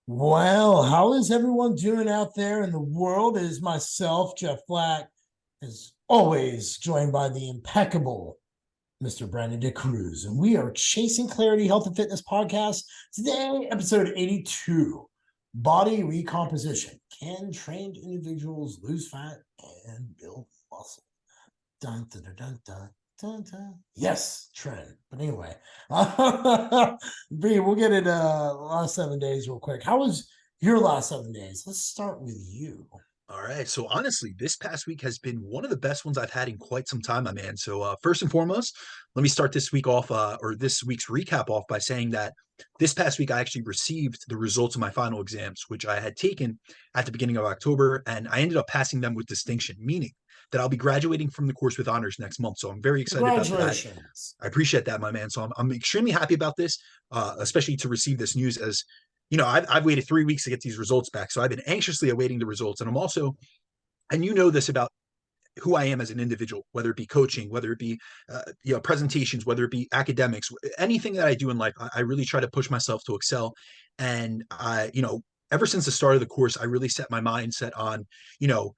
Well, how is everyone doing out there in the world? It is myself, Jeff Black, as always, joined by the impeccable Mr. Brandon DeCruz. And we are Chasing Clarity Health and Fitness Podcast. Today, episode 82, Body Recomposition. Can trained individuals lose fat and build muscle? Dun, dun, dun, dun, dun. Dun, dun. Yes, trend. But anyway, B, we'll get it last 7 days real quick. How was your last 7 days? Let's start with you. All right. So honestly, this past week has been one of the best ones I've had in quite some time, my man. So first and foremost, let me start this week off, or this week's recap off by saying that this past week I actually received the results of my final exams, which I had taken at the beginning of October, and I ended up passing them with distinction, meaning that I'll be graduating from the course with honors next month. So I'm very excited about that. Congratulations. I appreciate that, my man. So I'm extremely happy about this, especially to receive this news as I've waited 3 weeks to get these results back. So I've been anxiously awaiting the results. And I'm also, and you know this about who I am as an individual, whether it be coaching, whether it be, presentations, whether it be academics, anything that I do in life, I really try to push myself to excel. And ever since the start of the course, I really set my mindset on, you know,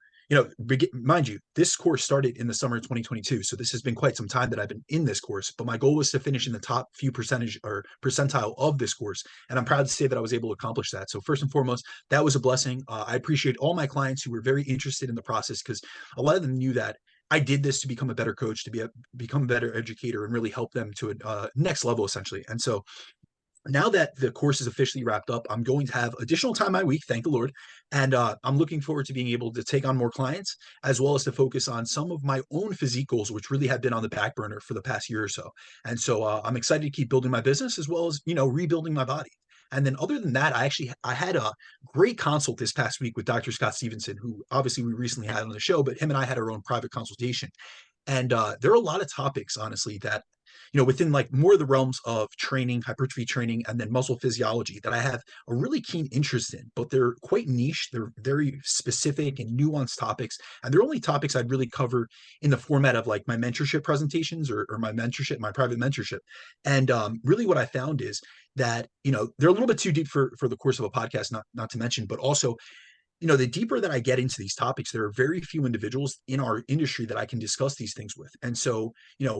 mind you, this course started in the summer of 2022. So this has been quite some time that I've been in this course, but my goal was to finish in the top few percentage or percentile of this course. And I'm proud to say that I was able to accomplish that. So first and foremost, that was a blessing. I appreciate all my clients who were very interested in the process because a lot of them knew that I did this to become a better coach, to become a better educator, and really help them to a next level, essentially. And so now that the course is officially wrapped up, I'm going to have additional time my week, thank the Lord. And I'm looking forward to being able to take on more clients, as well as to focus on some of my own physique goals, which really have been on the back burner for the past year or so. And so I'm excited to keep building my business as well as, rebuilding my body. And then other than that, I had a great consult this past week with Dr. Scott Stevenson, who obviously we recently had on the show, but him and I had our own private consultation. And there are a lot of topics, honestly, that within like more of the realms of training, hypertrophy training, and then muscle physiology that I have a really keen interest in, but they're quite niche. They're very specific and nuanced topics. And they're only topics I'd really cover in the format of like my mentorship presentations or my mentorship, my private mentorship. And really what I found is that, they're a little bit too deep for the course of a podcast, not to mention, but also the deeper that I get into these topics, there are very few individuals in our industry that I can discuss these things with. And so,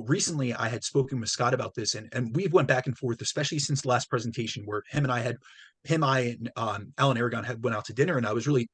recently I had spoken with Scott about this and we've went back and forth, especially since the last presentation where I and Alan Aragon had went out to dinner. And I was really,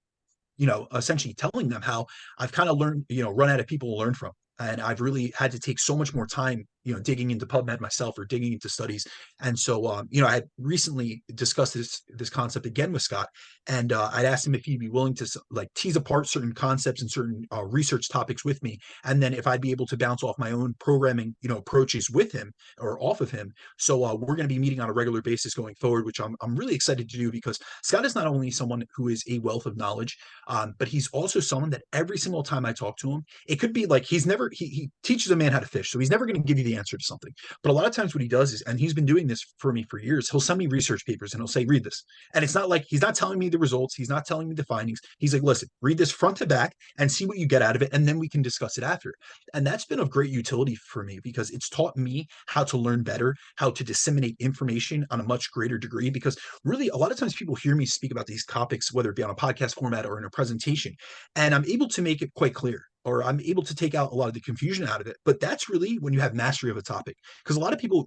essentially telling them how I've kind of learned, run out of people to learn from. And I've really had to take so much more time, digging into PubMed myself or digging into studies. And so, I had recently discussed this concept again with Scott, and I'd asked him if he'd be willing to like tease apart certain concepts and certain research topics with me, and then if I'd be able to bounce off my own programming, approaches with him or off of him. So we're going to be meeting on a regular basis going forward, which I'm really excited to do because Scott is not only someone who is a wealth of knowledge, but he's also someone that every single time I talk to him, it could be like he teaches a man how to fish, so he's never going to give you the answer to something. But a lot of times, what he does is, and he's been doing this for me for years, he'll send me research papers and he'll say, "Read this," and it's not like he's not telling me the results, he's not telling me the findings. He's like, "Listen, read this front to back and see what you get out of it, and then we can discuss it after." And that's been of great utility for me because it's taught me how to learn better, how to disseminate information on a much greater degree. Because really, a lot of times people hear me speak about these topics, whether it be on a podcast format or in a presentation, and I'm able to make it quite clear, or I'm able to take out a lot of the confusion out of it. But that's really when you have mastery of a topic. Because a lot of people,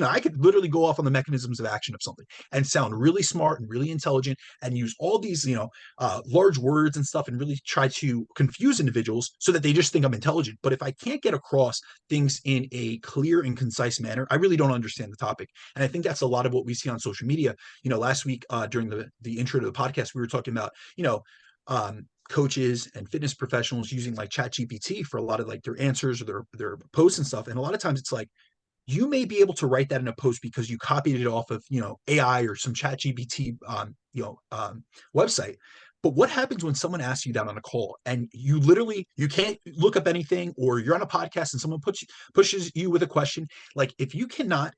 I could literally go off on the mechanisms of action of something and sound really smart and really intelligent and use all these, large words and stuff and really try to confuse individuals so that they just think I'm intelligent. But if I can't get across things in a clear and concise manner, I really don't understand the topic. And I think that's a lot of what we see on social media. Last week during the intro to the podcast, we were talking about, coaches and fitness professionals using like chat gpt for a lot of like their answers or their posts and stuff, and a lot of times it's like you may be able to write that in a post because you copied it off of AI or some chat gpt website. But what happens when someone asks you that on a call and you can't look up anything, or you're on a podcast and someone pushes you with a question? Like if you cannot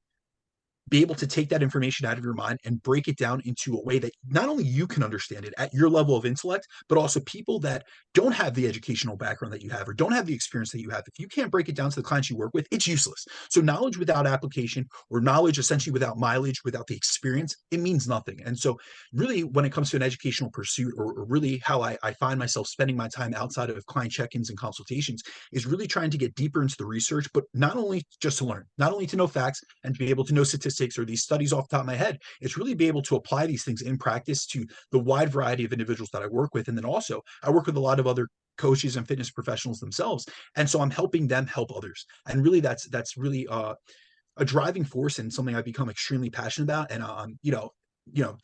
be able to take that information out of your mind and break it down into a way that not only you can understand it at your level of intellect, but also people that don't have the educational background that you have or don't have the experience that you have. If you can't break it down to the clients you work with, it's useless. So knowledge without application, or knowledge essentially without mileage, without the experience, it means nothing. And so really when it comes to an educational pursuit, or really how I find myself spending my time outside of client check-ins and consultations, is really trying to get deeper into the research, but not only just to learn, not only to know facts and to be able to know statistics or these studies off the top of my head. It's really be able to apply these things in practice to the wide variety of individuals that I work with. And then also I work with a lot of other coaches and fitness professionals themselves. And so I'm helping them help others. And really that's really a driving force and something I've become extremely passionate about. And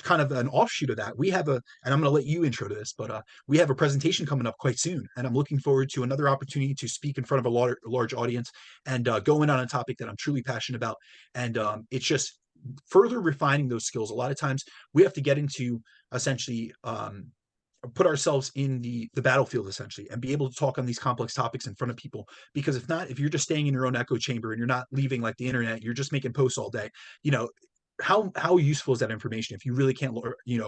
kind of an offshoot of that, we have and I'm going to let you intro to this, but we have a presentation coming up quite soon, and I'm looking forward to another opportunity to speak in front of a large audience and go in on a topic that I'm truly passionate about. And it's just further refining those skills. A lot of times we have to get into essentially put ourselves in the battlefield essentially and be able to talk on these complex topics in front of people, because if you're just staying in your own echo chamber and you're not leaving like the internet, you're just making posts all day, how useful is that information if you really can't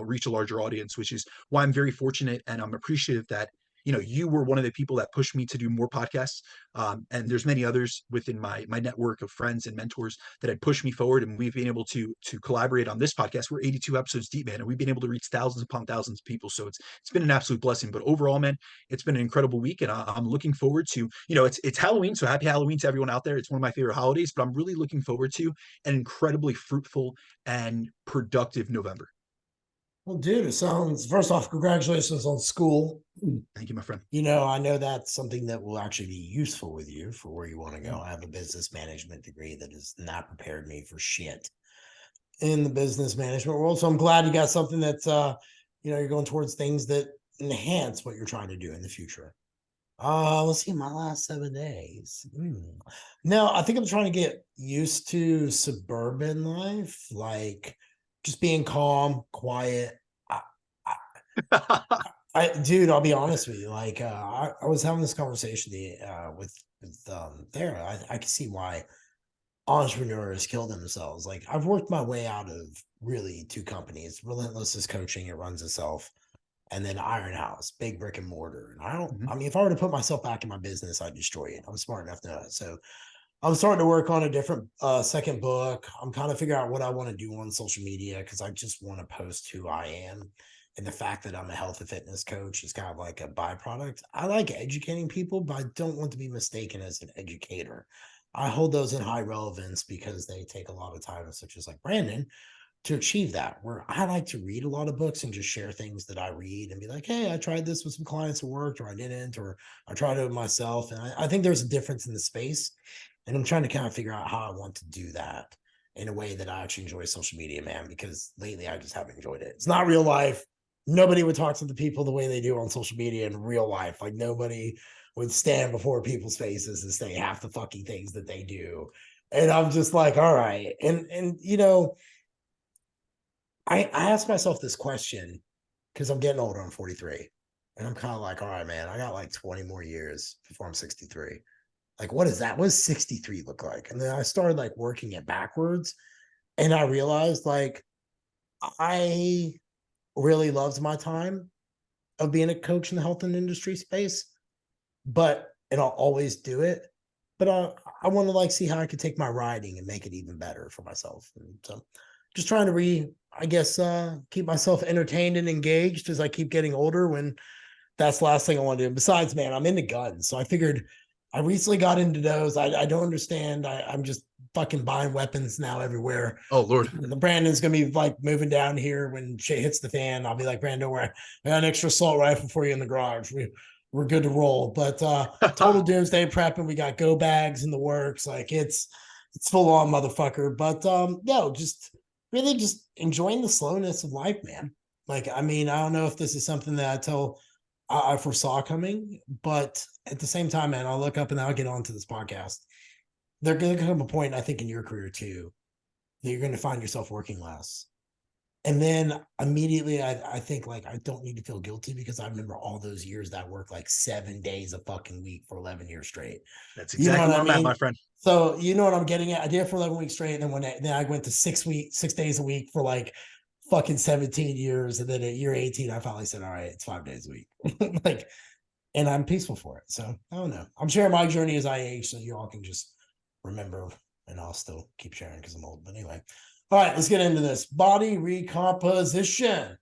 reach a larger audience? Which is why I'm very fortunate and I'm appreciative that you were one of the people that pushed me to do more podcasts, and there's many others within my network of friends and mentors that had pushed me forward, and we've been able to collaborate on this podcast. We're 82 episodes deep, man, and we've been able to reach thousands upon thousands of people. So it's been an absolute blessing. But overall, man, it's been an incredible week, and I'm looking forward to it's Halloween, so happy Halloween to everyone out there. It's one of my favorite holidays, but I'm really looking forward to an incredibly fruitful and productive November. Well, dude, it sounds, first off, congratulations on school. Thank you, my friend. I know that's something that will actually be useful with you for where you want to go. I have a business management degree that has not prepared me for shit in the business management world. So I'm glad you got something that's, you're going towards things that enhance what you're trying to do in the future. Let's see, my last 7 days. No, I think I'm trying to get used to suburban life, like just being calm, quiet. Dude, I'll be honest with you. Like, I was having this conversation with there. I can see why entrepreneurs kill themselves. Like, I've worked my way out of really 2 companies. Relentless is coaching; it runs itself, and then Iron House, big brick and mortar. And I mean, if I were to put myself back in my business, I'd destroy it. I'm smart enough to know it. So I'm starting to work on a different second book. I'm kind of figuring out what I want to do on social media, because I just want to post who I am. And the fact that I'm a health and fitness coach is kind of like a byproduct. I like educating people, but I don't want to be mistaken as an educator. I hold those in high relevance because they take a lot of time, such as like Brandon, to achieve that. Where I like to read a lot of books and just share things that I read and be like, hey, I tried this with some clients that worked, or I didn't, or I tried it with myself. And I think there's a difference in the space. And I'm trying to kind of figure out how I want to do that in a way that I actually enjoy social media, man, because lately I just haven't enjoyed it. It's not real life. Nobody would talk to the people the way they do on social media in real life. Like, nobody would stand before people's faces and say half the fucking things that they do. And I'm just like, all right. And I asked myself this question because I'm getting older. I'm 43. And I'm kind of like, all right, man, I got like 20 more years before I'm 63. Like, what is that? What does 63 look like? And then I started like working it backwards. And I realized like I really loved my time of being a coach in the health and industry space, and I'll always do it. But I want to like see how I could take my writing and make it even better for myself. And so just trying to keep myself entertained and engaged as I keep getting older, when that's the last thing I want to do. And besides, man, I'm into guns. So I figured I recently got into those. I don't understand. I'm just fucking buying weapons now everywhere. Oh, Lord. Brandon's going to be like moving down here when shit hits the fan. I'll be like, Brandon, don't worry. I got an extra assault rifle for you in the garage. We're good to roll. But total doomsday prepping. We got go bags in the works. Like, it's full on, motherfucker. But just really just enjoying the slowness of life, man. Like, I mean, I don't know if this is something that I foresaw coming, but at the same time, man, I'll look up and I'll get onto this podcast. There's going to come a point, I think, in your career too, that you're going to find yourself working less. And then immediately I think like I don't need to feel guilty because I remember all those years that I worked like 7 days a fucking week for 11 years straight. That's You know exactly what I where I'm at, my mean? friend. So you know what I'm getting at? I did it for 11 weeks straight. And then I went to 6 days a week for like fucking 17 years. And then at year 18, I finally said, all right, it's 5 days a week. Like, and I'm peaceful for it. So I don't know. I'm sharing my journey as I age so you all can just remember, and I'll still keep sharing because I'm old. But anyway. All right, let's get into this. Body recomposition.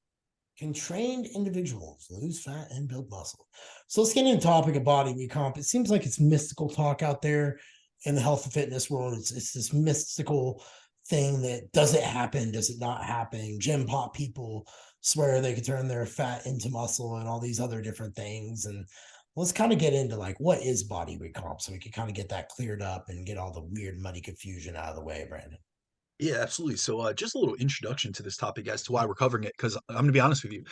Can trained individuals lose fat and build muscle? So let's get into the topic of body recomp. It seems like it's mystical talk out there in the health and fitness world. It's this mystical thing that does it happen? Does it not happen? Gym pop people swear they could turn their fat into muscle and all these other different things. And let's kind of get into like what is body recomp so we can kind of get that cleared up and get all the weird, muddy confusion out of the way, Brandon. Yeah, absolutely. So, just a little introduction to this topic as to why we're covering it, because I'm going to be honest with you.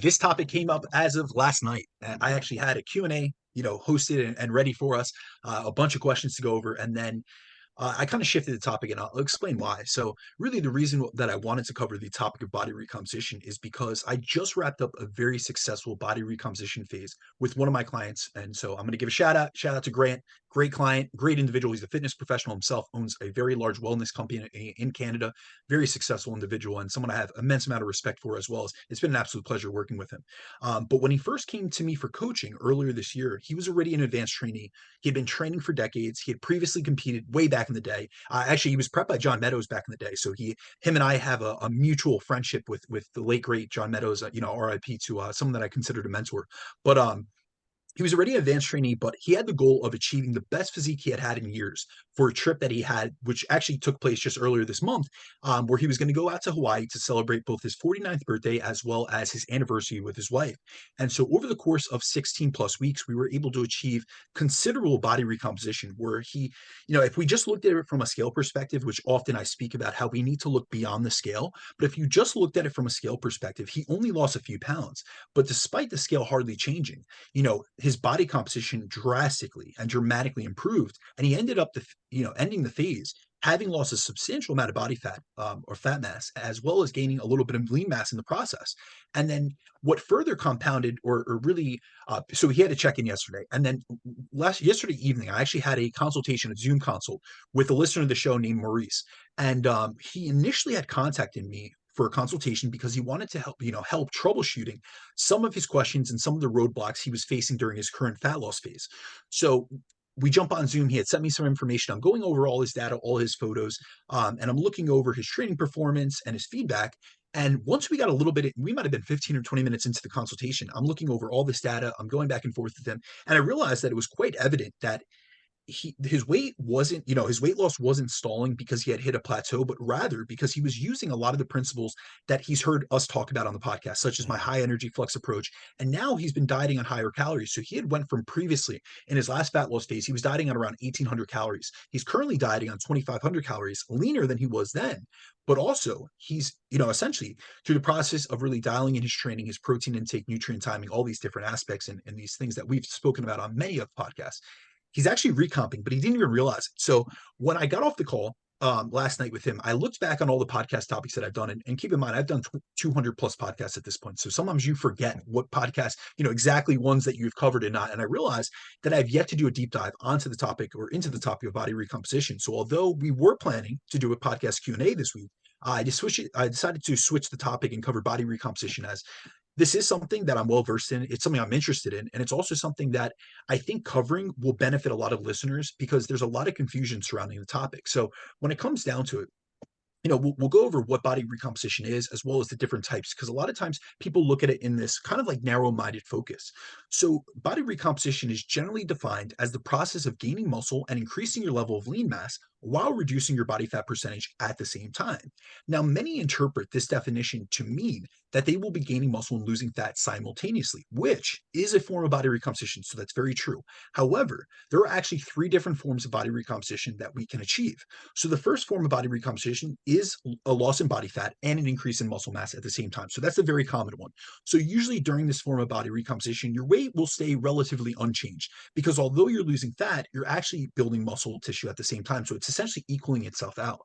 This topic came up as of last night. I actually had a Q&A, hosted and ready for us, a bunch of questions to go over, and then I kind of shifted the topic and I'll explain why. So, really, the reason that I wanted to cover the topic of body recomposition is because I just wrapped up a very successful body recomposition phase with one of my clients. And so, I'm going to give a shout out to Grant, great client, great individual. He's a fitness professional himself, owns a very large wellness company in Canada, very successful individual, and someone I have immense amount of respect for as well. As it's been an absolute pleasure working with him. But when he first came to me for coaching earlier this year, he was already an advanced trainee. He had been training for decades. He had previously competed way back in the day. Actually, he was prepped by John Meadows back in the day. So him and I have a mutual friendship with the late great John Meadows. RIP to someone that I considered a mentor. But he was already an advanced trainee, but he had the goal of achieving the best physique he had had in years for a trip that he had, which actually took place just earlier this month, where he was going to go out to Hawaii to celebrate both his 49th birthday as well as his anniversary with his wife. And so over the course of 16 plus weeks, we were able to achieve considerable body recomposition where if we just looked at it from a scale perspective, which often I speak about how we need to look beyond the scale, but if you just looked at it from a scale perspective, he only lost a few pounds. But despite the scale hardly changing, his body composition drastically and dramatically improved, and he ended up ending the phase having lost a substantial amount of body fat or fat mass, as well as gaining a little bit of lean mass in the process. And then what further compounded or really, so he had to check in yesterday, and then yesterday evening, I actually had a consultation, a Zoom consult with a listener of the show named Maurice, and he initially had contacted me for a consultation because he wanted to help troubleshooting some of his questions and some of the roadblocks he was facing during his current fat loss phase. So we jump on Zoom. He had sent me some information. I'm going over all his data, all his photos, and I'm looking over his training performance and his feedback. And once we got a little bit, we might have been 15 or 20 minutes into the consultation. I'm looking over all this data. I'm going back and forth with him. And I realized that it was quite evident that his weight wasn't, his weight loss wasn't stalling because he had hit a plateau, but rather because he was using a lot of the principles that he's heard us talk about on the podcast, such as my high energy flex approach. And now he's been dieting on higher calories. So he had went from previously in his last fat loss phase, he was dieting on around 1,800 calories. He's currently dieting on 2,500 calories, leaner than he was then. But also he's, essentially through the process of really dialing in his training, his protein intake, nutrient timing, all these different aspects and these things that we've spoken about on many of the podcasts, he's actually recomping, but he didn't even realize it. So when I got off the call last night with him, I looked back on all the podcast topics that I've done, and keep in mind, I've done 200 plus podcasts at this point. So sometimes you forget what podcasts, exactly ones that you've covered and not. And I realized that I've yet to do a deep dive onto the topic or into the topic of body recomposition. So although we were planning to do a podcast Q&A this week, I decided to switch the topic and cover body recomposition as this is something that I'm well versed in. It's something I'm interested in. And it's also something that I think covering will benefit a lot of listeners because there's a lot of confusion surrounding the topic. So when it comes down to it, we'll go over what body recomposition is as well as the different types, because a lot of times people look at it in this kind of like narrow-minded focus. So body recomposition is generally defined as the process of gaining muscle and increasing your level of lean mass while reducing your body fat percentage at the same time. Now, many interpret this definition to mean that they will be gaining muscle and losing fat simultaneously, which is a form of body recomposition. So that's very true. However, there are actually three different forms of body recomposition that we can achieve. So the first form of body recomposition is a loss in body fat and an increase in muscle mass at the same time. So that's a very common one. So usually during this form of body recomposition, your weight will stay relatively unchanged because although you're losing fat, you're actually building muscle tissue at the same time. So it's essentially equaling itself out.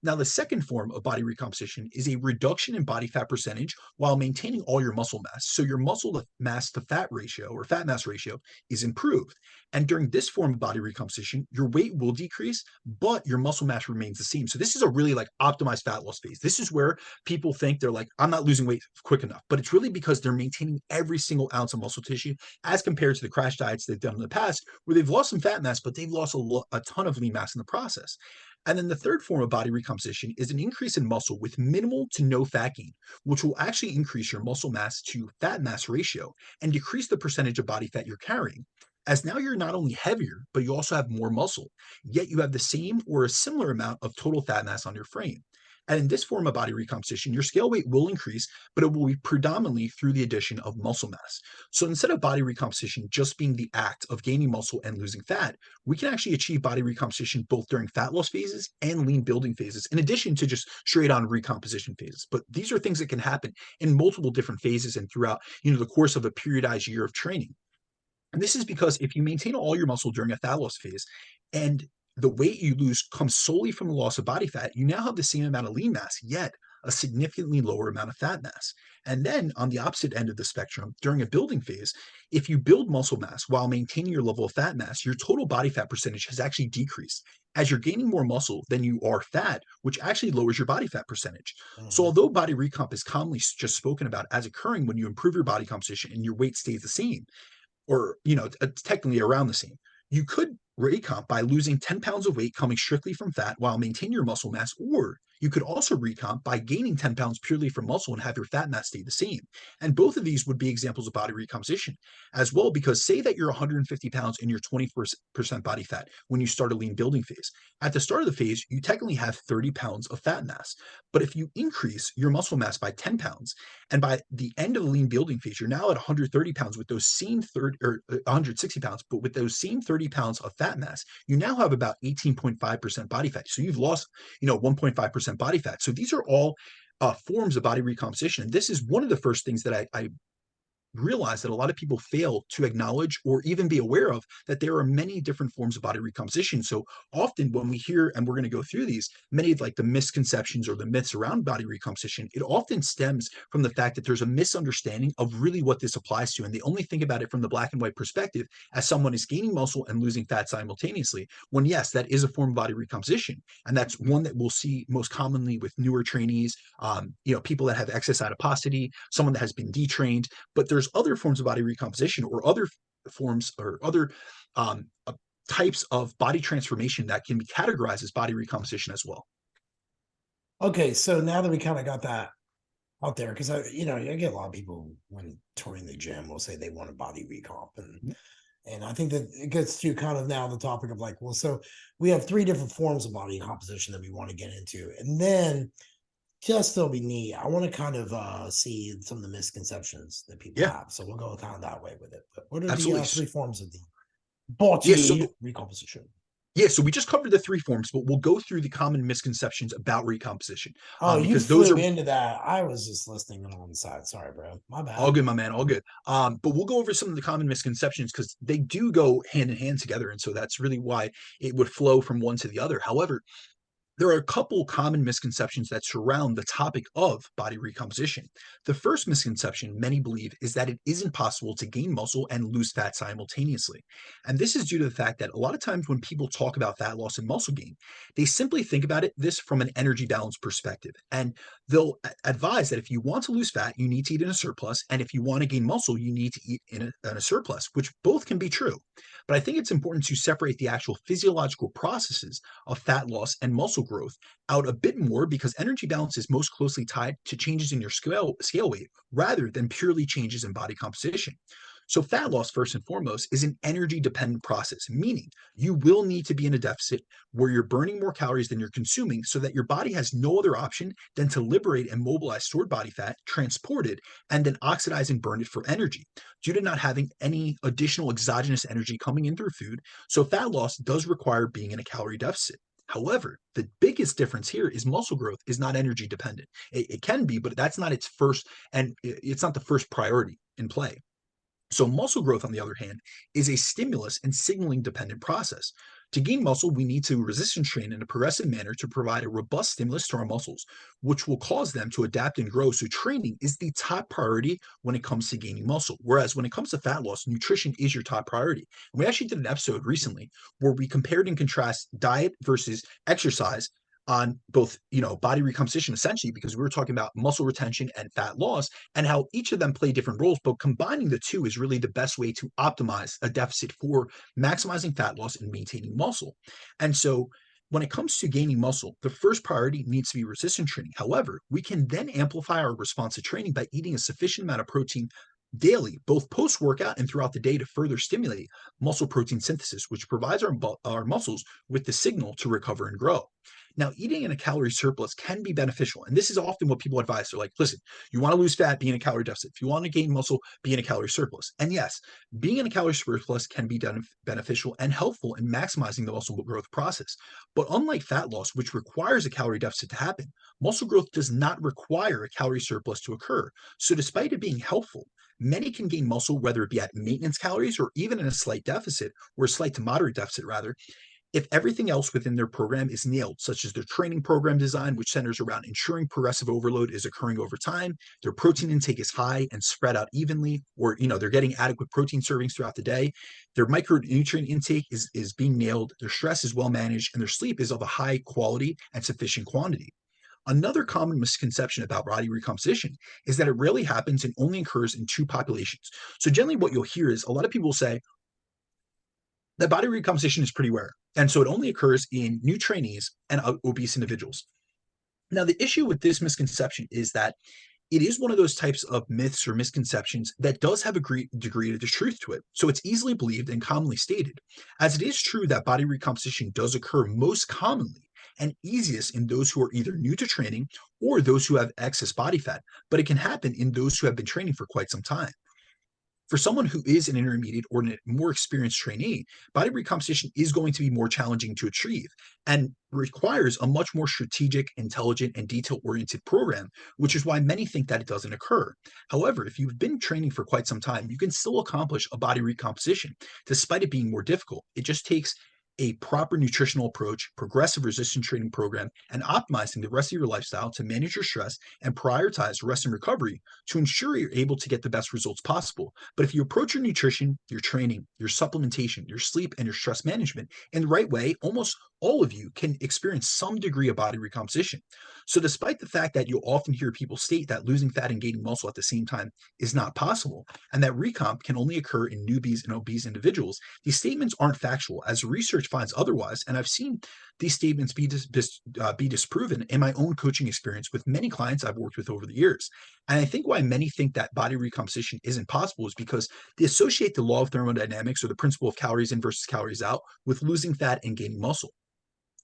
Now, the second form of body recomposition is a reduction in body fat percentage while maintaining all your muscle mass. So your muscle mass to fat ratio or fat mass ratio is improved. And during this form of body recomposition, your weight will decrease, but your muscle mass remains the same. So this is a really like optimized fat loss phase. This is where people think they're like, I'm not losing weight quick enough, but it's really because they're maintaining every single ounce of muscle tissue as compared to the crash diets they've done in the past, where they've lost some fat mass, but they've lost a ton of lean mass in the process. And then the third form of body recomposition is an increase in muscle with minimal to no fat gain, which will actually increase your muscle mass to fat mass ratio and decrease the percentage of body fat you're carrying. As now you're not only heavier, but you also have more muscle, yet you have the same or a similar amount of total fat mass on your frame. And in this form of body recomposition, your scale weight will increase, but it will be predominantly through the addition of muscle mass. So instead of body recomposition just being the act of gaining muscle and losing fat, we can actually achieve body recomposition both during fat loss phases and lean building phases, in addition to just straight on recomposition phases. But these are things that can happen in multiple different phases and throughout, the course of a periodized year of training. And this is because if you maintain all your muscle during a fat loss phase and the weight you lose comes solely from the loss of body fat, you now have the same amount of lean mass, yet a significantly lower amount of fat mass. And then on the opposite end of the spectrum, during a building phase, if you build muscle mass while maintaining your level of fat mass, your total body fat percentage has actually decreased as you're gaining more muscle than you are fat, which actually lowers your body fat percentage. So Mhm. although body recomp is commonly just spoken about as occurring when you improve your body composition and your weight stays the same, or technically around the same. You could recomp by losing 10 pounds of weight coming strictly from fat while maintaining your muscle mass, or you could also recomp by gaining 10 pounds purely from muscle and have your fat mass stay the same. And both of these would be examples of body recomposition as well, because say that you're 150 pounds and you're 20% body fat when you start a lean building phase. At the start of the phase, you technically have 30 pounds of fat mass. But if you increase your muscle mass by 10 pounds, and by the end of the lean building phase, you're now at 130 pounds with those same 30 or 160 pounds, but with those same 30 pounds of fat mass, you now have about 18.5% body fat. So you've lost, 1.5% body fat. So these are all forms of body recomposition. And this is one of the first things that I realize that a lot of people fail to acknowledge or even be aware of, that there are many different forms of body recomposition. So often when we hear, and we're going to go through these, many of like the misconceptions or the myths around body recomposition, it often stems from the fact that there's a misunderstanding of really what this applies to. And they only think about it from the black and white perspective as someone is gaining muscle and losing fat simultaneously, when yes, that is a form of body recomposition. And that's one that we'll see most commonly with newer trainees, people that have excess adiposity, someone that has been detrained. But there's other forms of body recomposition or other forms or other types of body transformation that can be categorized as body recomposition as well. Okay, so now that we kind of got that out there, because I get a lot of people when touring the gym will say they want a body recomp, and I think that it gets to kind of now the topic of like, well, so we have three different forms of body composition that we want to get into, and then just still be neat. I want to kind of see some of the misconceptions that people Yeah, have. So we'll go kind of that way with it. But what are the absolutely. three forms of the Yeah, body so recomposition? yeah, so we just covered the three forms, but we'll go through the common misconceptions about recomposition, Oh, you because those flew are into that. I was just listening on the side. Sorry, bro. My all bad. good, my man, all good. But we'll go over some of the common misconceptions because they do go hand in hand together, and so that's really why it would flow from one to the other. However, there are a couple common misconceptions that surround the topic of body recomposition. The first misconception many believe is that it isn't possible to gain muscle and lose fat simultaneously. And this is due to the fact that a lot of times when people talk about fat loss and muscle gain, they simply think about this from an energy balance perspective. And they'll advise that if you want to lose fat, you need to eat in a surplus. And if you want to gain muscle, you need to eat in a surplus, which both can be true. But I think it's important to separate the actual physiological processes of fat loss and muscle growth out a bit more, because energy balance is most closely tied to changes in your scale weight rather than purely changes in body composition. So, fat loss, first and foremost, is an energy dependent process, meaning you will need to be in a deficit where you're burning more calories than you're consuming so that your body has no other option than to liberate and mobilize stored body fat, transport it, and then oxidize and burn it for energy due to not having any additional exogenous energy coming in through food. So, fat loss does require being in a calorie deficit. However, the biggest difference here is muscle growth is not energy dependent. It can be, but that's not its first, and it's not the first priority in play. So, muscle growth, on the other hand, is a stimulus and signaling dependent process. To gain muscle, we need to resistance train in a progressive manner to provide a robust stimulus to our muscles, which will cause them to adapt and grow. So training is the top priority when it comes to gaining muscle. Whereas when it comes to fat loss, nutrition is your top priority. And we actually did an episode recently where we compared and contrast diet versus exercise on both, body recomposition essentially, because we were talking about muscle retention and fat loss and how each of them play different roles, but combining the two is really the best way to optimize a deficit for maximizing fat loss and maintaining muscle. And so when it comes to gaining muscle, the first priority needs to be resistance training. However, we can then amplify our response to training by eating a sufficient amount of protein daily, both post workout and throughout the day, to further stimulate muscle protein synthesis, which provides our muscles with the signal to recover and grow. Now, eating in a calorie surplus can be beneficial. And this is often what people advise. They're like, listen, you want to lose fat, be in a calorie deficit. If you want to gain muscle, be in a calorie surplus. And yes, being in a calorie surplus can be beneficial and helpful in maximizing the muscle growth process. But unlike fat loss, which requires a calorie deficit to happen, muscle growth does not require a calorie surplus to occur. So despite it being helpful, many can gain muscle, whether it be at maintenance calories or even in a slight deficit, or a slight to moderate deficit rather, if everything else within their program is nailed, such as their training program design, which centers around ensuring progressive overload is occurring over time, their protein intake is high and spread out evenly, or they're getting adequate protein servings throughout the day, their micronutrient intake is being nailed, their stress is well managed, and their sleep is of a high quality and sufficient quantity. Another common misconception about body recomposition is that it rarely happens and only occurs in two populations. So generally what you'll hear is a lot of people say that body recomposition is pretty rare. And so it only occurs in new trainees and obese individuals. Now, the issue with this misconception is that it is one of those types of myths or misconceptions that does have a great degree of the truth to it. So it's easily believed and commonly stated, as it is true that body recomposition does occur most commonly and easiest in those who are either new to training or those who have excess body fat, but it can happen in those who have been training for quite some time. For someone who is an intermediate or a more experienced trainee, body recomposition is going to be more challenging to achieve and requires a much more strategic, intelligent, and detail-oriented program, which is why many think that it doesn't occur. However, if you've been training for quite some time, you can still accomplish a body recomposition, despite it being more difficult. It just takes a proper nutritional approach, progressive resistance training program, and optimizing the rest of your lifestyle to manage your stress and prioritize rest and recovery to ensure you're able to get the best results possible. But if you approach your nutrition, your training, your supplementation, your sleep, and your stress management in the right way, almost all of you can experience some degree of body recomposition. So despite the fact that you'll often hear people state that losing fat and gaining muscle at the same time is not possible, and that recomp can only occur in newbies and obese individuals, these statements aren't factual, as research finds otherwise, and I've seen these statements be disproven in my own coaching experience with many clients I've worked with over the years. And I think why many think that body recomposition isn't possible is because they associate the law of thermodynamics, or the principle of calories in versus calories out, with losing fat and gaining muscle.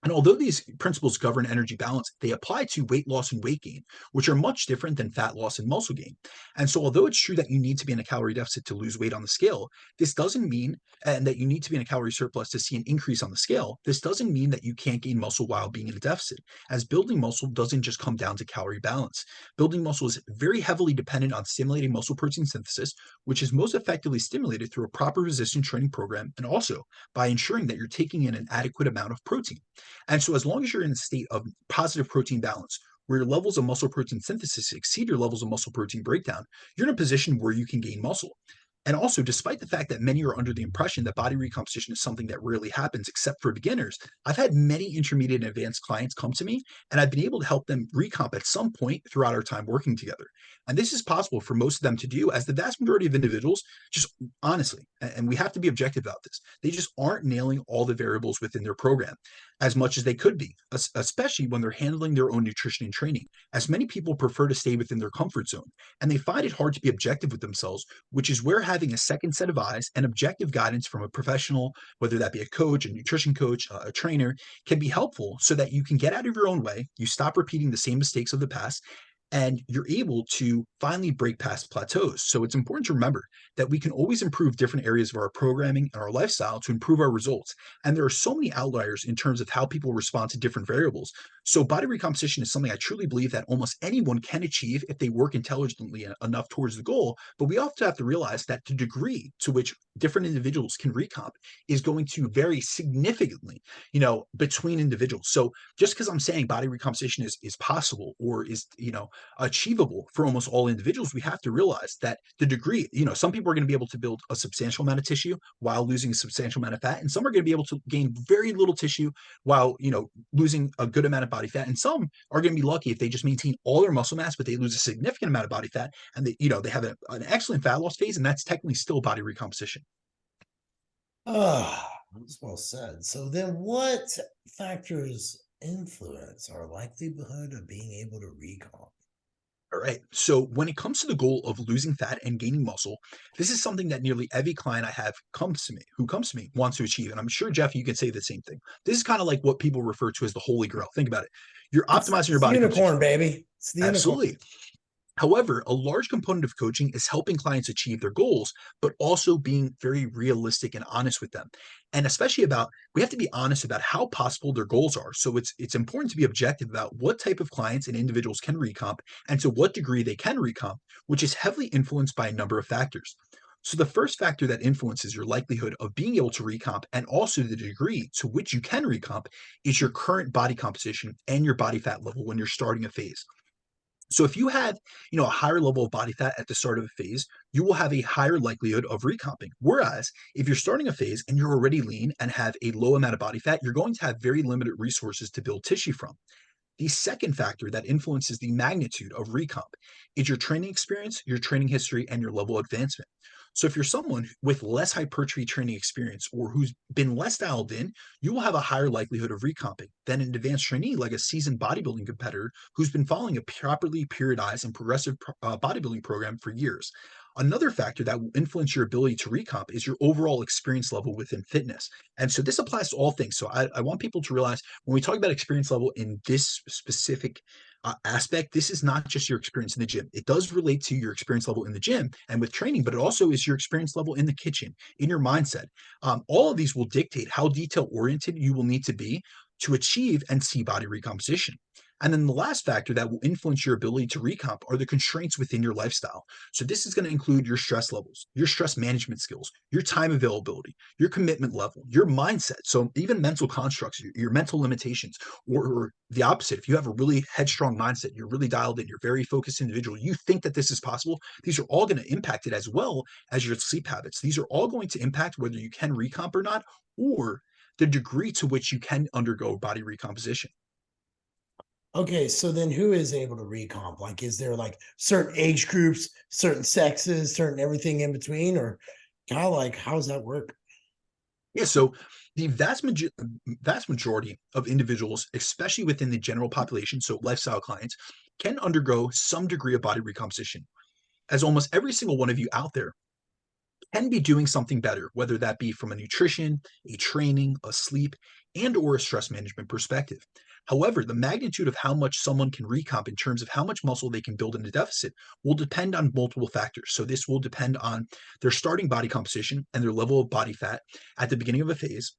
And although these principles govern energy balance, they apply to weight loss and weight gain, which are much different than fat loss and muscle gain. And so, although it's true that you need to be in a calorie deficit to lose weight on the scale, this doesn't mean, and that you need to be in a calorie surplus to see an increase on the scale, this doesn't mean that you can't gain muscle while being in a deficit, as building muscle doesn't just come down to calorie balance. Building muscle is very heavily dependent on stimulating muscle protein synthesis, which is most effectively stimulated through a proper resistance training program, and also by ensuring that you're taking in an adequate amount of protein. And so as long as you're in a state of positive protein balance, where your levels of muscle protein synthesis exceed your levels of muscle protein breakdown, you're in a position where you can gain muscle. And also, despite the fact that many are under the impression that body recomposition is something that rarely happens except for beginners, I've had many intermediate and advanced clients come to me, and I've been able to help them recomp at some point throughout our time working together. And this is possible for most of them to do, as the vast majority of individuals just honestly, and we have to be objective about this, they just aren't nailing all the variables within their program as much as they could be, especially when they're handling their own nutrition and training, as many people prefer to stay within their comfort zone, and they find it hard to be objective with themselves, which is where having a second set of eyes and objective guidance from a professional, whether that be a coach, a nutrition coach, a trainer, can be helpful so that you can get out of your own way, you stop repeating the same mistakes of the past, and you're able to finally break past plateaus. So it's important to remember that we can always improve different areas of our programming and our lifestyle to improve our results. And there are so many outliers in terms of how people respond to different variables. So body recomposition is something I truly believe that almost anyone can achieve if they work intelligently enough towards the goal. But we also have to realize that the degree to which different individuals can recomp is going to vary significantly, between individuals. So just because I'm saying body recomposition is possible or is, achievable for almost all individuals, we have to realize that the degree, some people are going to be able to build a substantial amount of tissue while losing a substantial amount of fat, and some are going to be able to gain very little tissue while, losing a good amount of body fat. And some are going to be lucky if they just maintain all their muscle mass, but they lose a significant amount of body fat, and they have an excellent fat loss phase, and that's technically still body recomposition. That's well said. So then what factors influence our likelihood of being able to recomp? All right. So when it comes to the goal of losing fat and gaining muscle, this is something that nearly every client I have who comes to me wants to achieve. And I'm sure, Jeff, you can say the same thing. This is kind of like what people refer to as the holy grail. Think about it. You're optimizing your It's the body unicorn, composition. baby. It's the unicorn. Absolutely. However, a large component of coaching is helping clients achieve their goals, but also being very realistic and honest with them. And especially we have to be honest about how possible their goals are. So it's important to be objective about what type of clients and individuals can recomp and to what degree they can recomp, which is heavily influenced by a number of factors. So the first factor that influences your likelihood of being able to recomp and also the degree to which you can recomp is your current body composition and your body fat level when you're starting a phase. So if you have, a higher level of body fat at the start of a phase, you will have a higher likelihood of recomping. Whereas if you're starting a phase and you're already lean and have a low amount of body fat, you're going to have very limited resources to build tissue from. The second factor that influences the magnitude of recomp is your training experience, your training history, and your level of advancement. So if you're someone with less hypertrophy training experience or who's been less dialed in, you will have a higher likelihood of recomping than an advanced trainee like a seasoned bodybuilding competitor who's been following a properly periodized and progressive bodybuilding program for years. Another factor that will influence your ability to recomp is your overall experience level within fitness. And so this applies to all things. So I want people to realize when we talk about experience level in this specific aspect, this is not just your experience in the gym. It does relate to your experience level in the gym and with training, but it also is your experience level in the kitchen, in your mindset. All of these will dictate how detail oriented you will need to be to achieve and see body recomposition. And then the last factor that will influence your ability to recomp are the constraints within your lifestyle. So this is going to include your stress levels, your stress management skills, your time availability, your commitment level, your mindset. So even mental constructs, your mental limitations, or the opposite. If you have a really headstrong mindset, you're really dialed in, you're a very focused individual, you think that this is possible, these are all going to impact it as well as your sleep habits. These are all going to impact whether you can recomp or not, or the degree to which you can undergo body recomposition. Okay, so then who is able to recomp? Like, is there like certain age groups, certain sexes, certain everything in between, or kind of like how does that work? Yeah, so the vast majority of individuals, especially within the general population, so lifestyle clients, can undergo some degree of body recomposition, as almost every single one of you out there can be doing something better, whether that be from a nutrition, a training, a sleep, and or a stress management perspective. However, the magnitude of how much someone can recomp in terms of how much muscle they can build in a deficit will depend on multiple factors. So this will depend on their starting body composition and their level of body fat at the beginning of a phase,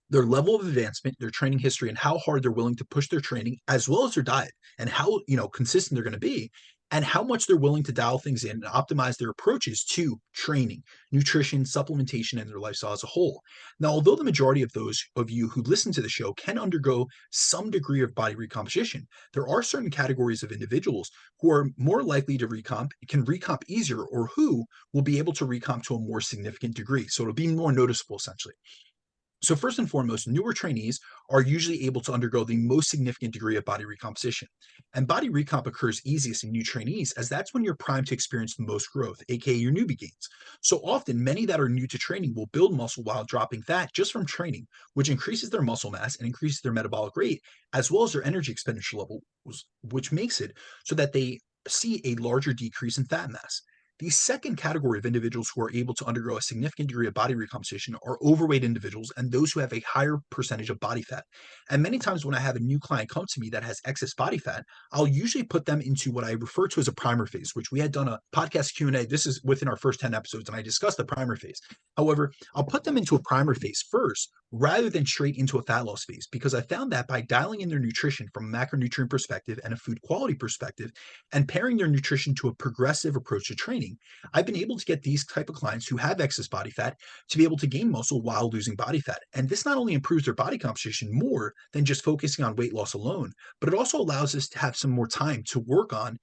their level of advancement, their training history, and how hard they're willing to push their training, as well as their diet and how consistent they're going to be, and how much they're willing to dial things in and optimize their approaches to training, nutrition, supplementation, and their lifestyle as a whole. Now, although the majority of those of you who listen to the show can undergo some degree of body recomposition, there are certain categories of individuals who are more likely to can recomp easier, or who will be able to recomp to a more significant degree. So it'll be more noticeable essentially. So first and foremost, newer trainees are usually able to undergo the most significant degree of body recomposition. And body recomp occurs easiest in new trainees, as that's when you're primed to experience the most growth, aka your newbie gains. So often, many that are new to training will build muscle while dropping fat just from training, which increases their muscle mass and increases their metabolic rate, as well as their energy expenditure levels, which makes it so that they see a larger decrease in fat mass. The second category of individuals who are able to undergo a significant degree of body recomposition are overweight individuals and those who have a higher percentage of body fat. And many times when I have a new client come to me that has excess body fat, I'll usually put them into what I refer to as a primer phase, which we had done a podcast Q&A. This is within our first 10 episodes, and I discussed the primer phase. However, I'll put them into a primer phase first rather than straight into a fat loss phase, because I found that by dialing in their nutrition from a macronutrient perspective and a food quality perspective and pairing their nutrition to a progressive approach to training, I've been able to get these type of clients who have excess body fat to be able to gain muscle while losing body fat. And this not only improves their body composition more than just focusing on weight loss alone, but it also allows us to have some more time to work on,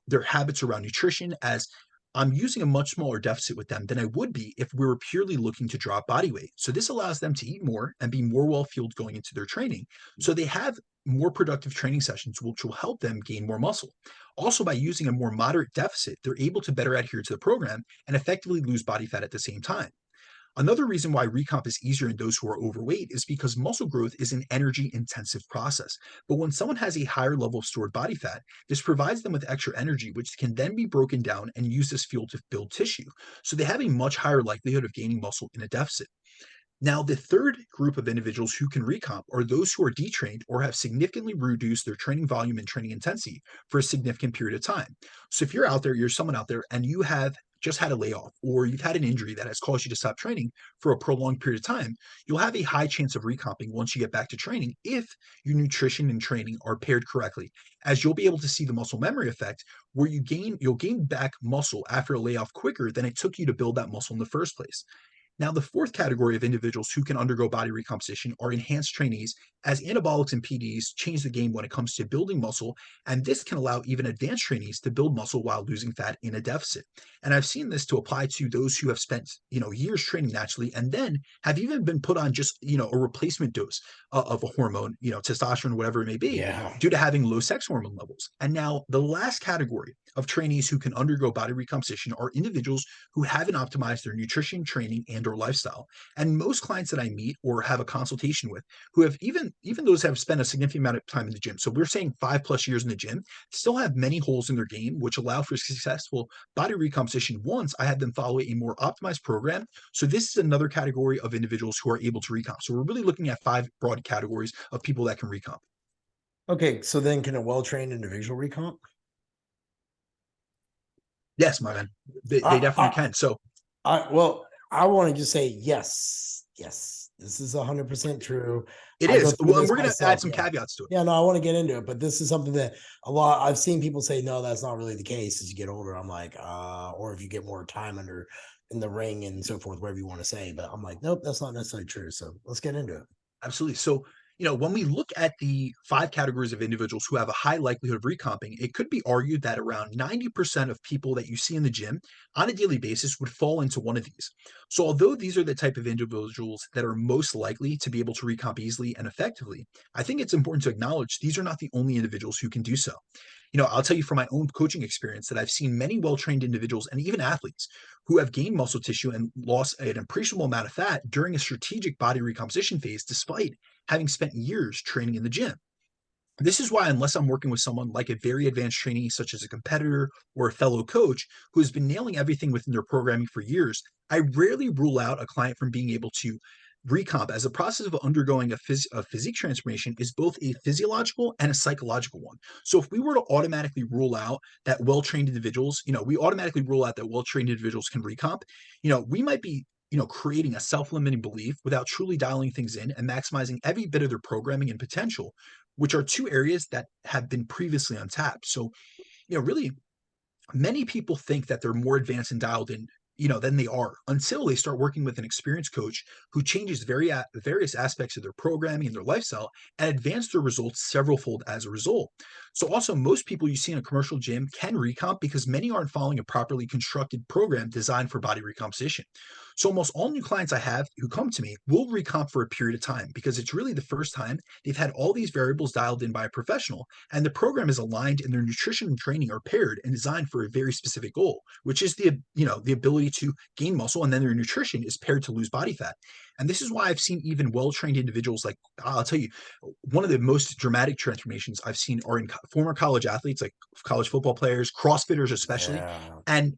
their habits around nutrition, as I'm using a much smaller deficit with them than I would be if we were purely looking to drop body weight. So this allows them to eat more and be more well-fueled going into their training. So they have more productive training sessions, which will help them gain more muscle. Also, by using a more moderate deficit, they're able to better adhere to the program and effectively lose body fat at the same time. Another reason why recomp is easier in those who are overweight is because muscle growth is an energy intensive process. But when someone has a higher level of stored body fat, this provides them with extra energy, which can then be broken down and used as fuel to build tissue. So they have a much higher likelihood of gaining muscle in a deficit. Now, the third group of individuals who can recomp are those who are detrained or have significantly reduced their training volume and training intensity for a significant period of time. So if you're out there, you're someone out there and you have just had a layoff or you've had an injury that has caused you to stop training for a prolonged period of time, you'll have a high chance of recomping once you get back to training if your nutrition and training are paired correctly, as you'll be able to see the muscle memory effect where you'll gain back muscle after a layoff quicker than it took you to build that muscle in the first place. Now, the fourth category of individuals who can undergo body recomposition are enhanced trainees, as anabolics and PDs change the game when it comes to building muscle, and this can allow even advanced trainees to build muscle while losing fat in a deficit. And I've seen this to apply to those who have spent, years training naturally and then have even been put on just, a replacement dose of a hormone, testosterone, whatever it may be, Yeah. due to having low sex hormone levels. And now the last category of trainees who can undergo body recomposition are individuals who haven't optimized their nutrition, training, and or lifestyle. And most clients that I meet or have a consultation with who have even those have spent a significant amount of time in the gym. So we're saying 5+ years in the gym, still have many holes in their game, which allow for successful body recomposition once I have them follow a more optimized program. So this is another category of individuals who are able to recomp. So we're really looking at 5 broad categories of people that can recomp. Okay, so then can a well-trained individual recomp? Yes, my man. They definitely can. So I want to just say yes. This is 100% true. it I go is. through Well, and this we're going to myself, add some yeah. caveats to it. Yeah, no, I want to get into it, but this is something that I've seen people say, no, that's not really the case as you get older. I'm like, or if you get more time in the ring and so forth, whatever you want to say. But I'm like, nope, that's not necessarily true. So let's get into it. Absolutely. So, when we look at the 5 categories of individuals who have a high likelihood of recomping, it could be argued that around 90% of people that you see in the gym on a daily basis would fall into one of these. So, although these are the type of individuals that are most likely to be able to recomp easily and effectively, I think it's important to acknowledge these are not the only individuals who can do so. I'll tell you from my own coaching experience that I've seen many well-trained individuals and even athletes who have gained muscle tissue and lost an appreciable amount of fat during a strategic body recomposition phase, despite having spent years training in the gym. This is why, unless I'm working with someone like a very advanced trainee, such as a competitor or a fellow coach who has been nailing everything within their programming for years, I rarely rule out a client from being able to recomp, as the process of undergoing a physique transformation is both a physiological and a psychological one. So if we were to automatically rule out that well-trained individuals, we automatically rule out that well-trained individuals can recomp, we might be creating a self-limiting belief without truly dialing things in and maximizing every bit of their programming and potential, which are 2 areas that have been previously untapped. So, really, many people think that they're more advanced and dialed in, than they are, until they start working with an experienced coach who changes various aspects of their programming and their lifestyle and advance their results severalfold as a result. So also, most people you see in a commercial gym can recomp because many aren't following a properly constructed program designed for body recomposition. So almost all new clients I have who come to me will recomp for a period of time because it's really the first time they've had all these variables dialed in by a professional, and the program is aligned and their nutrition and training are paired and designed for a very specific goal, which is the ability to gain muscle, and then their nutrition is paired to lose body fat. And this is why I've seen even well-trained individuals, like I'll tell you, one of the most dramatic transformations I've seen are in former college athletes, like college football players, CrossFitters especially. Yeah. And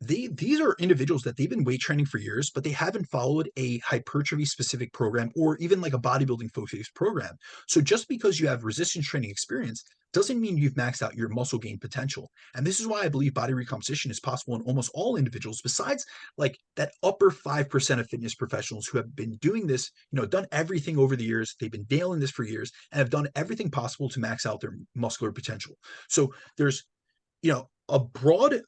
these are individuals that they've been weight training for years, but they haven't followed a hypertrophy specific program or even like a bodybuilding focused program. So just because you have resistance training experience doesn't mean you've maxed out your muscle gain potential. And this is why I believe body recomposition is possible in almost all individuals, besides like that upper 5% of fitness professionals who have been doing this, done everything over the years. They've been nailing this for years and have done everything possible to max out their muscular potential. So there's a broad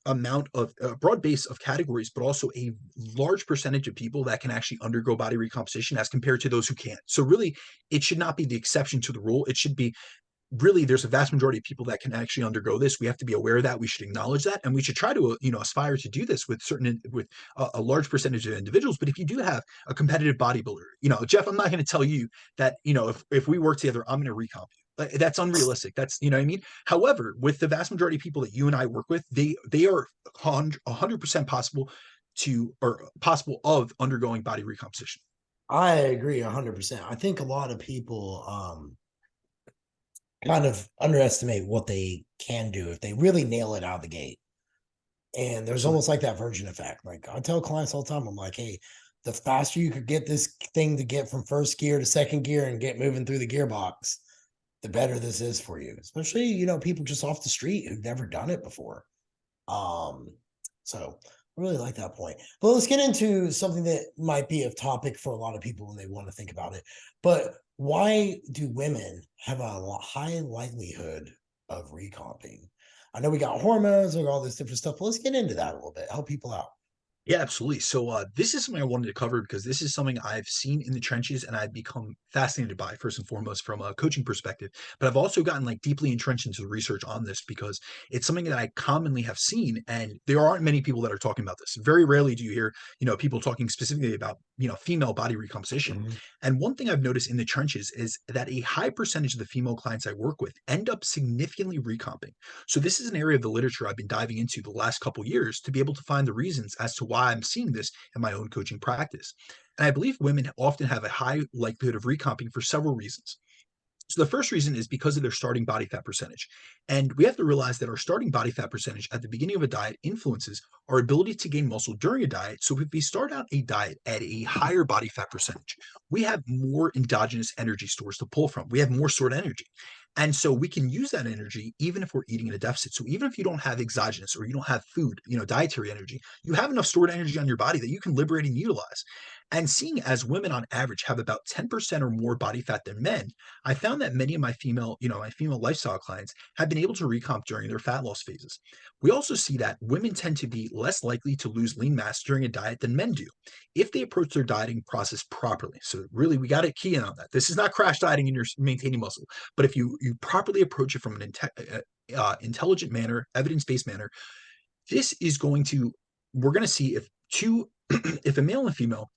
base of categories, but also a large percentage of people that can actually undergo body recomposition as compared to those who can't. So really, it should not be the exception to the rule. It should be really, there's a vast majority of people that can actually undergo this. We have to be aware of that. We should acknowledge that, and we should try to aspire to do this with a large percentage of individuals. But if you do have a competitive bodybuilder, Jeff, I'm not going to tell you that if we work together, I'm going to recomp you. That's unrealistic. That's what I mean. However, with the vast majority of people that you and I work with, they are 100% possible of undergoing body recomposition. I agree 100%. I think a lot of people kind of underestimate what they can do if they really nail it out of the gate. And there's almost like that virgin effect. Like I tell clients all the time, I'm like, hey, the faster you could get this thing to get from first gear to second gear and get moving through the gearbox, the better this is for you. Especially, people just off the street who've never done it before. So I really like that point. But let's get into something that might be a topic for a lot of people when they want to think about it. But why do women have a high likelihood of recomping? I know we got hormones and all this different stuff, but let's get into that a little bit, help people out. Yeah, absolutely. So this is something I wanted to cover because this is something I've seen in the trenches and I've become fascinated by, first and foremost, from a coaching perspective. But I've also gotten like deeply entrenched into the research on this because it's something that I commonly have seen, and there aren't many people that are talking about this. Very rarely do you hear, people talking specifically about, female body recomposition. Mm-hmm. And one thing I've noticed in the trenches is that a high percentage of the female clients I work with end up significantly recomping. So this is an area of the literature I've been diving into the last couple years to be able to find the reasons as to why I'm seeing this in my own coaching practice. And I believe women often have a high likelihood of recomping for several reasons. So the first reason is because of their starting body fat percentage. And we have to realize that our starting body fat percentage at the beginning of a diet influences our ability to gain muscle during a diet. So if we start out a diet at a higher body fat percentage, we have more endogenous energy stores to pull from. We have more stored energy. And so we can use that energy even if we're eating in a deficit. So even if you don't have exogenous or you don't have food, dietary energy, you have enough stored energy on your body that you can liberate and utilize. And seeing as women on average have about 10% or more body fat than men, I found that many of my female lifestyle clients have been able to recomp during their fat loss phases. We also see that women tend to be less likely to lose lean mass during a diet than men do if they approach their dieting process properly. So really, we got to key in on that. This is not crash dieting and you're maintaining muscle, but if you properly approach it from an intelligent manner, evidence-based manner, this is we're going to see if if a male and a female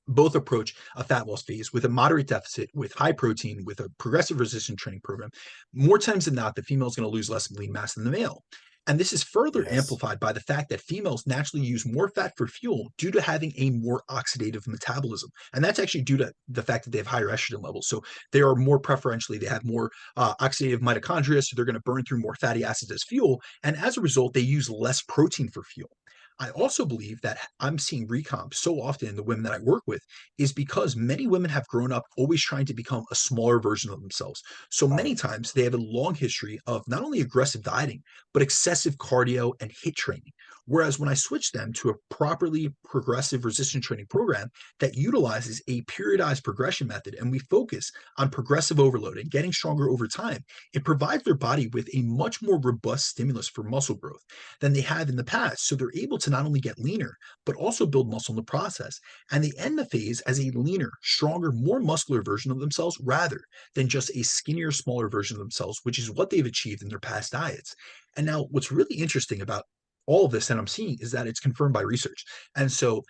both approach a fat loss phase with a moderate deficit, with high protein, with a progressive resistance training program, more times than not, the female is going to lose less lean mass than the male. And this is further Yes. amplified by the fact that females naturally use more fat for fuel due to having a more oxidative metabolism. And that's actually due to the fact that they have higher estrogen levels. So they are more preferentially, they have more oxidative mitochondria. So they're going to burn through more fatty acids as fuel. And as a result, they use less protein for fuel. I also believe that I'm seeing recomp so often in the women that I work with is because many women have grown up always trying to become a smaller version of themselves. So many Right. times they have a long history of not only aggressive dieting, but excessive cardio and HIIT training. Whereas when I switch them to a properly progressive resistance training program that utilizes a periodized progression method and we focus on progressive overload and getting stronger over time, it provides their body with a much more robust stimulus for muscle growth than they have in the past. So they're able to not only get leaner, but also build muscle in the process. And they end the phase as a leaner, stronger, more muscular version of themselves rather than just a skinnier, smaller version of themselves, which is what they've achieved in their past diets. And now, what's really interesting about all of this that I'm seeing is that it's confirmed by research. And so,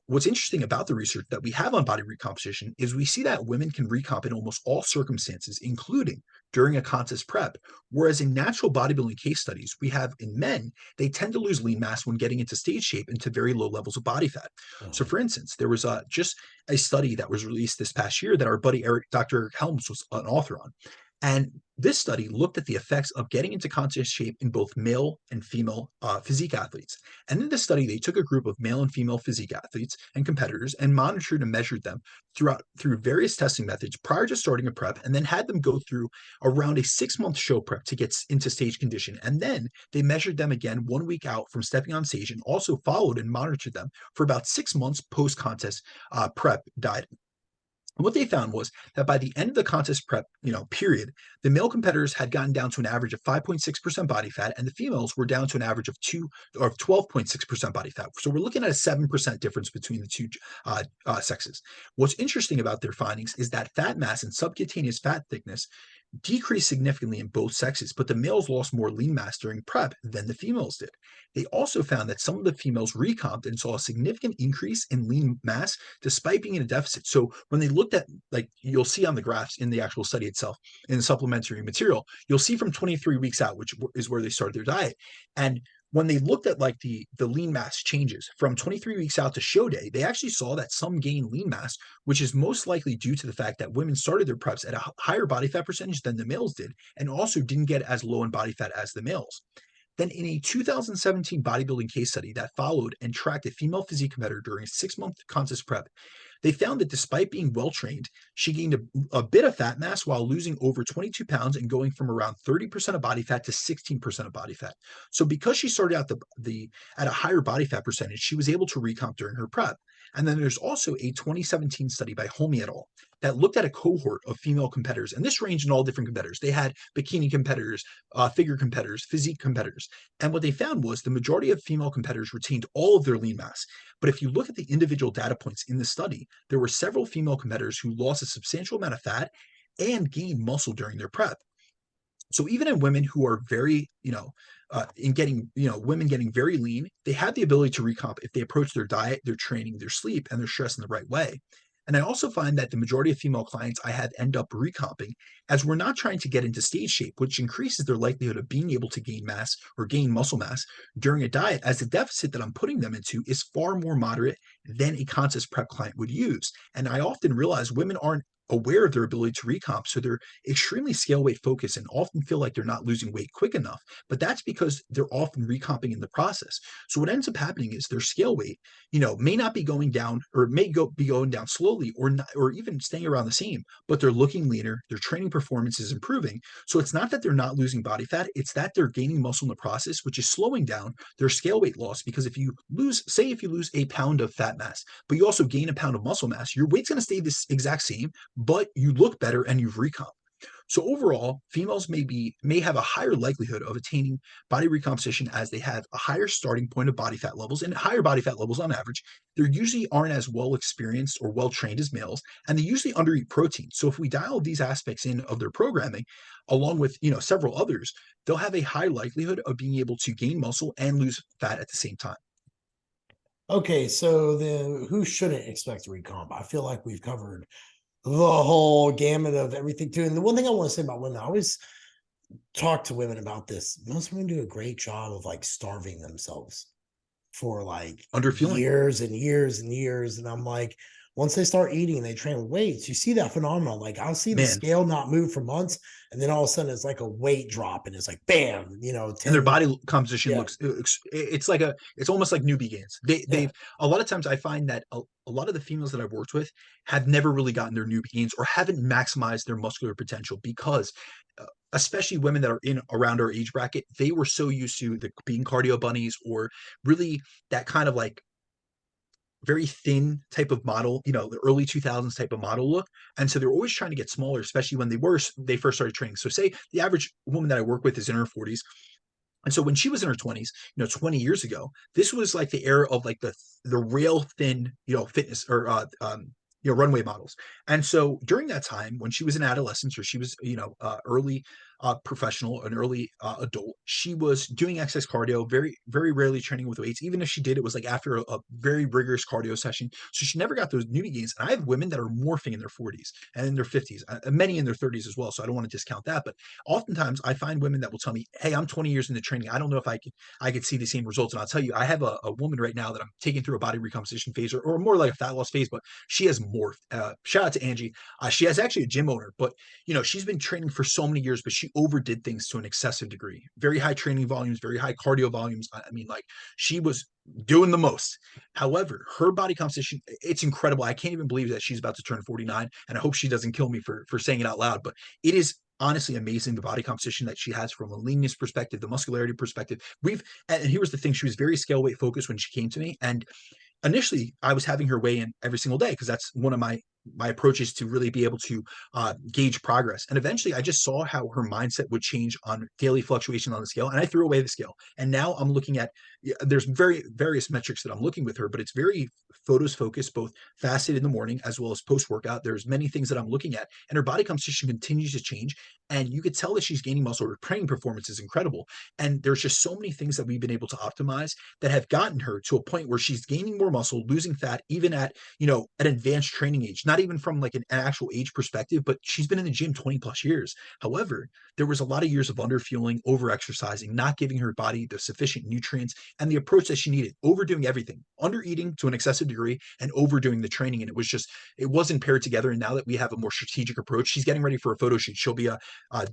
what's interesting about the research that we have on body recomposition is we see that women can recomp in almost all circumstances, including during a contest prep. Whereas in natural bodybuilding case studies, we have in men, they tend to lose lean mass when getting into stage shape and to very low levels of body fat. So, Uh-huh. for instance, there was just a study that was released this past year that our buddy Dr. Eric Helms was an author on. And this study looked at the effects of getting into contest shape in both male and female physique athletes. And in this study, they took a group of male and female physique athletes and competitors and monitored and measured them through various testing methods prior to starting a prep, and then had them go through around a 6-month show prep to get into stage condition. And then they measured them again 1 week out from stepping on stage, and also followed and monitored them for about 6 months post contest prep diet. And what they found was that by the end of the contest prep, period, the male competitors had gotten down to an average of 5.6% body fat, and the females were down to an average of 12.6% body fat. So we're looking at a 7% difference between the two sexes. What's interesting about their findings is that fat mass and subcutaneous fat thickness decreased significantly in both sexes, but the males lost more lean mass during prep than the females did. They also found that some of the females recomped and saw a significant increase in lean mass despite being in a deficit. So when they looked at, like you'll see on the graphs in the actual study itself, in the supplementary material, you'll see from 23 weeks out, which is where they started their diet. And when they looked at like the lean mass changes from 23 weeks out to show day, they actually saw that some gained lean mass, which is most likely due to the fact that women started their preps at a higher body fat percentage than the males did, and also didn't get as low in body fat as the males. Then, in a 2017 bodybuilding case study that followed and tracked a female physique competitor during a 6-month contest prep, they found that despite being well trained, she gained a bit of fat mass while losing over 22 pounds and going from around 30% of body fat to 16% of body fat. So, because she started out at a higher body fat percentage, she was able to recomp during her prep. And then there's also a 2017 study by Homey et al. That looked at a cohort of female competitors, and this ranged in all different competitors. They had bikini competitors, figure competitors, physique competitors. And what they found was the majority of female competitors retained all of their lean mass. But if you look at the individual data points in the study, there were several female competitors who lost a substantial amount of fat and gained muscle during their prep. So even in women who are very, women getting very lean, they have the ability to recomp if they approach their diet, their training, their sleep, and their stress in the right way. And I also find that the majority of female clients I have end up recomping, as we're not trying to get into stage shape, which increases their likelihood of being able to gain mass or gain muscle mass during a diet, as the deficit that I'm putting them into is far more moderate than a contest prep client would use. And I often realize women aren't aware of their ability to recomp. So they're extremely scale weight focused and often feel like they're not losing weight quick enough. But that's because they're often recomping in the process. So what ends up happening is their scale weight, may not be going down, or be going down slowly, or not, or even staying around the same, but they're looking leaner, their training performance is improving. So it's not that they're not losing body fat, it's that they're gaining muscle in the process, which is slowing down their scale weight loss. Because if you lose a pound of fat mass, but you also gain a pound of muscle mass, your weight's going to stay this exact same, but you look better and you've recomped. So overall, females may have a higher likelihood of attaining body recomposition, as they have a higher starting point of body fat levels, and higher body fat levels on average. They usually aren't as well experienced or well trained as males, and they usually undereat protein. So if we dial these aspects in of their programming, along with several others, they'll have a high likelihood of being able to gain muscle and lose fat at the same time. Okay, so then who shouldn't expect recomp? I feel like we've covered the whole gamut of everything too. And the one thing I want to say about women, I always talk to women about this. Most women do a great job of like starving themselves for like Underfueling. years and years and years. And I'm like, once they start eating and they train with weights, you see that phenomenon. Like I'll see the Man, scale not move for months, and then all of a sudden it's like a weight drop, and it's like bam, and their 10. body composition Yeah, looks, it's almost like newbie gains. yeah. They've a lot of times I find that a lot of the females that I've worked with have never really gotten their newbie gains, or haven't maximized their muscular potential, because especially women that are in around our age bracket, they were so used to being cardio bunnies, or really that kind of like very thin type of model, the early 2000s type of model look. And so they're always trying to get smaller, especially when they first started training. So say the average woman that I work with is in her 40s. And so when she was in her 20s, 20 years ago, this was like the era of like the rail thin, fitness, or runway models. And so during that time, when she was in adolescence, or she was, early professional, an early adult. She was doing excess cardio, very, very rarely training with weights. Even if she did, it was like after a very rigorous cardio session. So she never got those newbie gains. And I have women that are morphing in their 40s and in their 50s, many in their 30s as well. So I don't want to discount that. But oftentimes I find women that will tell me, hey, I'm 20 years into training. I don't know if I could see the same results. And I'll tell you, I have a woman right now that I'm taking through a body recomposition phase, or more like a fat loss phase, but she has morphed. Shout out to Angie. She has actually a gym owner, but she's been training for so many years, but she overdid things to an excessive degree. Very high training volumes, very high cardio volumes. I mean, like, she was doing the most. However, her body composition, it's incredible. I can't even believe that she's about to turn 49, and I hope she doesn't kill me for saying it out loud, but it is honestly amazing, the body composition that she has from a leanness perspective, the muscularity perspective. And here was the thing, she was very scale weight focused when she came to me, and initially I was having her weigh in every single day because that's one of my approaches to really be able to gauge progress. And eventually I just saw how her mindset would change on daily fluctuation on the scale, and I threw away the scale. And now I'm looking at, there's various metrics that I'm looking with her, but it's very photos focused, both fasted in the morning as well as post workout. There's many things that I'm looking at, and her body composition continues to change, and you could tell that she's gaining muscle. Her training performance is incredible, and there's just so many things that we've been able to optimize that have gotten her to a point where she's gaining more muscle, losing fat, even at an advanced training age. Not even from like an actual age perspective, but she's been in the gym 20 plus years. However, there was a lot of years of underfueling, over exercising, not giving her body the sufficient nutrients and the approach that she needed, overdoing everything, under eating to an excessive degree, and overdoing the training. And it wasn't paired together. And now that we have a more strategic approach, she's getting ready for a photo shoot. She'll be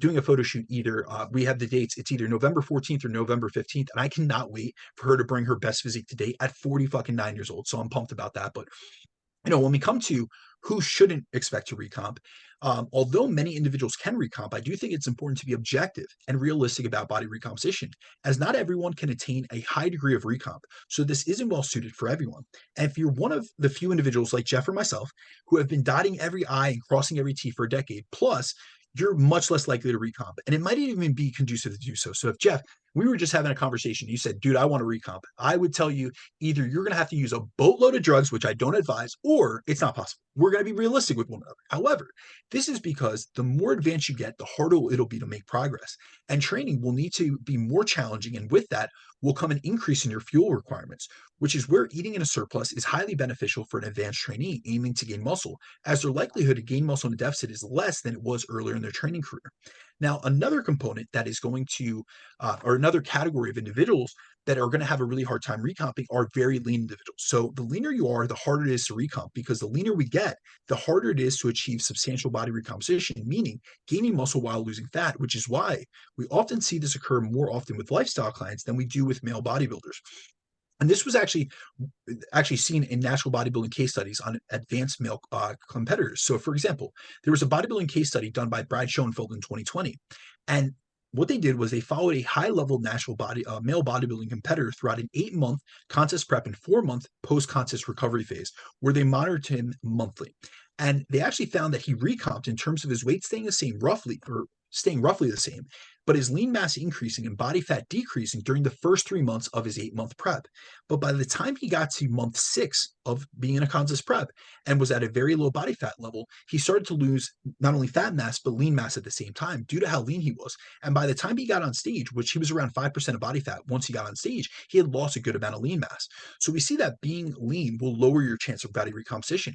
doing a photo shoot either, we have the dates, it's either November 14th or November 15th. And I cannot wait for her to bring her best physique to date at 49 years old. So I'm pumped about that. But when we come to who shouldn't expect to recomp, although many individuals can recomp, I do think it's important to be objective and realistic about body recomposition, as not everyone can attain a high degree of recomp. So this isn't well suited for everyone. And if you're one of the few individuals like Jeff or myself who have been dotting every I and crossing every T for a decade plus, you're much less likely to recomp. And it might even be conducive to do so. So if Jeff, we were just having a conversation, you said, dude, I want to recomp, I would tell you either you're going to have to use a boatload of drugs, which I don't advise, or it's not possible. We're going to be realistic with one another. However, this is because the more advanced you get, the harder it'll be to make progress. And training will need to be more challenging. And with that will come an increase in your fuel requirements, which is where eating in a surplus is highly beneficial for an advanced trainee aiming to gain muscle, as their likelihood to gain muscle in a deficit is less than it was earlier in their training career. Now, another component that is going to, or another category of individuals that are going to have a really hard time recomping are very lean individuals. So the leaner you are, the harder it is to recomp, because the leaner we get, the harder it is to achieve substantial body recomposition, meaning gaining muscle while losing fat, which is why we often see this occur more often with lifestyle clients than we do with male bodybuilders. And this was actually seen in national bodybuilding case studies on advanced male competitors. So, for example, there was a bodybuilding case study done by Brad Schoenfeld in 2020, and what they did was they followed a high-level national male bodybuilding competitor throughout an 8-month contest prep and 4-month post-contest recovery phase, where they monitored him monthly. And they actually found that he recomped in terms of his weight staying roughly the same, but his lean mass increasing and body fat decreasing during the first 3 months of his 8-month prep. But by the time he got to month 6 of being in a contest prep and was at a very low body fat level, he started to lose not only fat mass, but lean mass at the same time due to how lean he was. And by the time he got on stage, which he was around 5% of body fat, once he got on stage, he had lost a good amount of lean mass. So we see that being lean will lower your chance of body recomposition.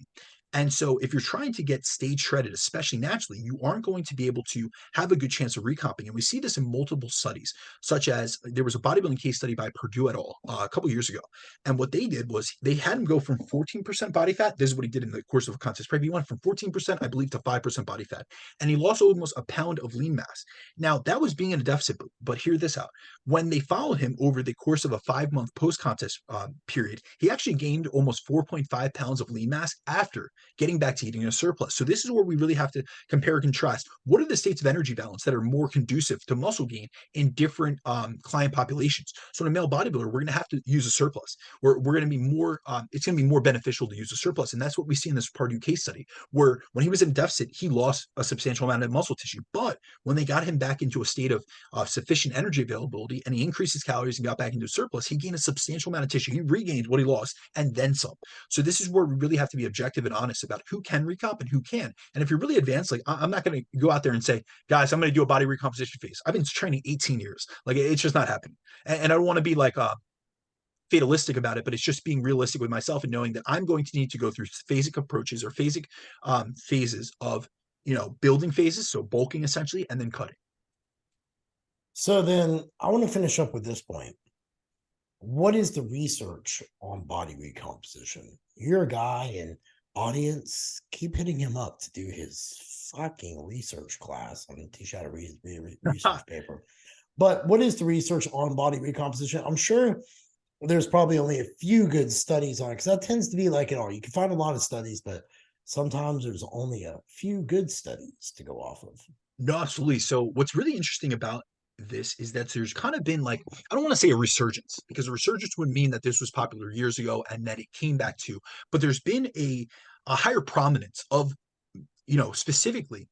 And so if you're trying to get stage shredded, especially naturally, you aren't going to be able to have a good chance of recomping. And we see this in multiple studies, such as there was a bodybuilding case study by Purdue et al. A couple years ago. And what they did was they had him go from 14% body fat. This is what he did in the course of a contest prep. He went from 14%, I believe, to 5% body fat. And he lost almost a pound of lean mass. Now, that was being in a deficit, but hear this out. When they followed him over the course of a 5-month post-contest period, he actually gained almost 4.5 pounds of lean mass after getting back to eating in a surplus. So this is where we really have to compare and contrast. What are the states of energy balance that are more conducive to muscle gain in different client populations? So in a male bodybuilder, we're going to have to use a surplus. We're going to be more, it's going to be more beneficial to use a surplus. And that's what we see in this Purdue case study, where when he was in deficit, he lost a substantial amount of muscle tissue. But when they got him back into a state of sufficient energy availability and he increased his calories and got back into a surplus, he gained a substantial amount of tissue. He regained what he lost and then some. So this is where we really have to be objective and honest honest about who can recomp and who can. And if you're really advanced, like I'm not going to go out there and say, guys, I'm going to do a body recomposition phase. I've been training 18 years. Like it's just not happening. And I don't want to be like fatalistic about it, but it's just being realistic with myself and knowing that I'm going to need to go through phasic approaches or phasic phases of, building phases. So bulking essentially, and then cutting. So then I want to finish up with this point. What is the research on body recomposition? You're a guy, and audience, keep hitting him up to do his fucking research class. I'm going to teach you how to read research paper. But what is the research on body recomposition? I'm sure there's probably only a few good studies on it, because that tends to be like it all. You can find a lot of studies, but sometimes there's only a few good studies to go off of. No, absolutely. So what's really interesting about this is that there's kind of been like, I don't want to say a resurgence, because a resurgence would mean that this was popular years ago and that it came back to, but there's been a higher prominence of, specifically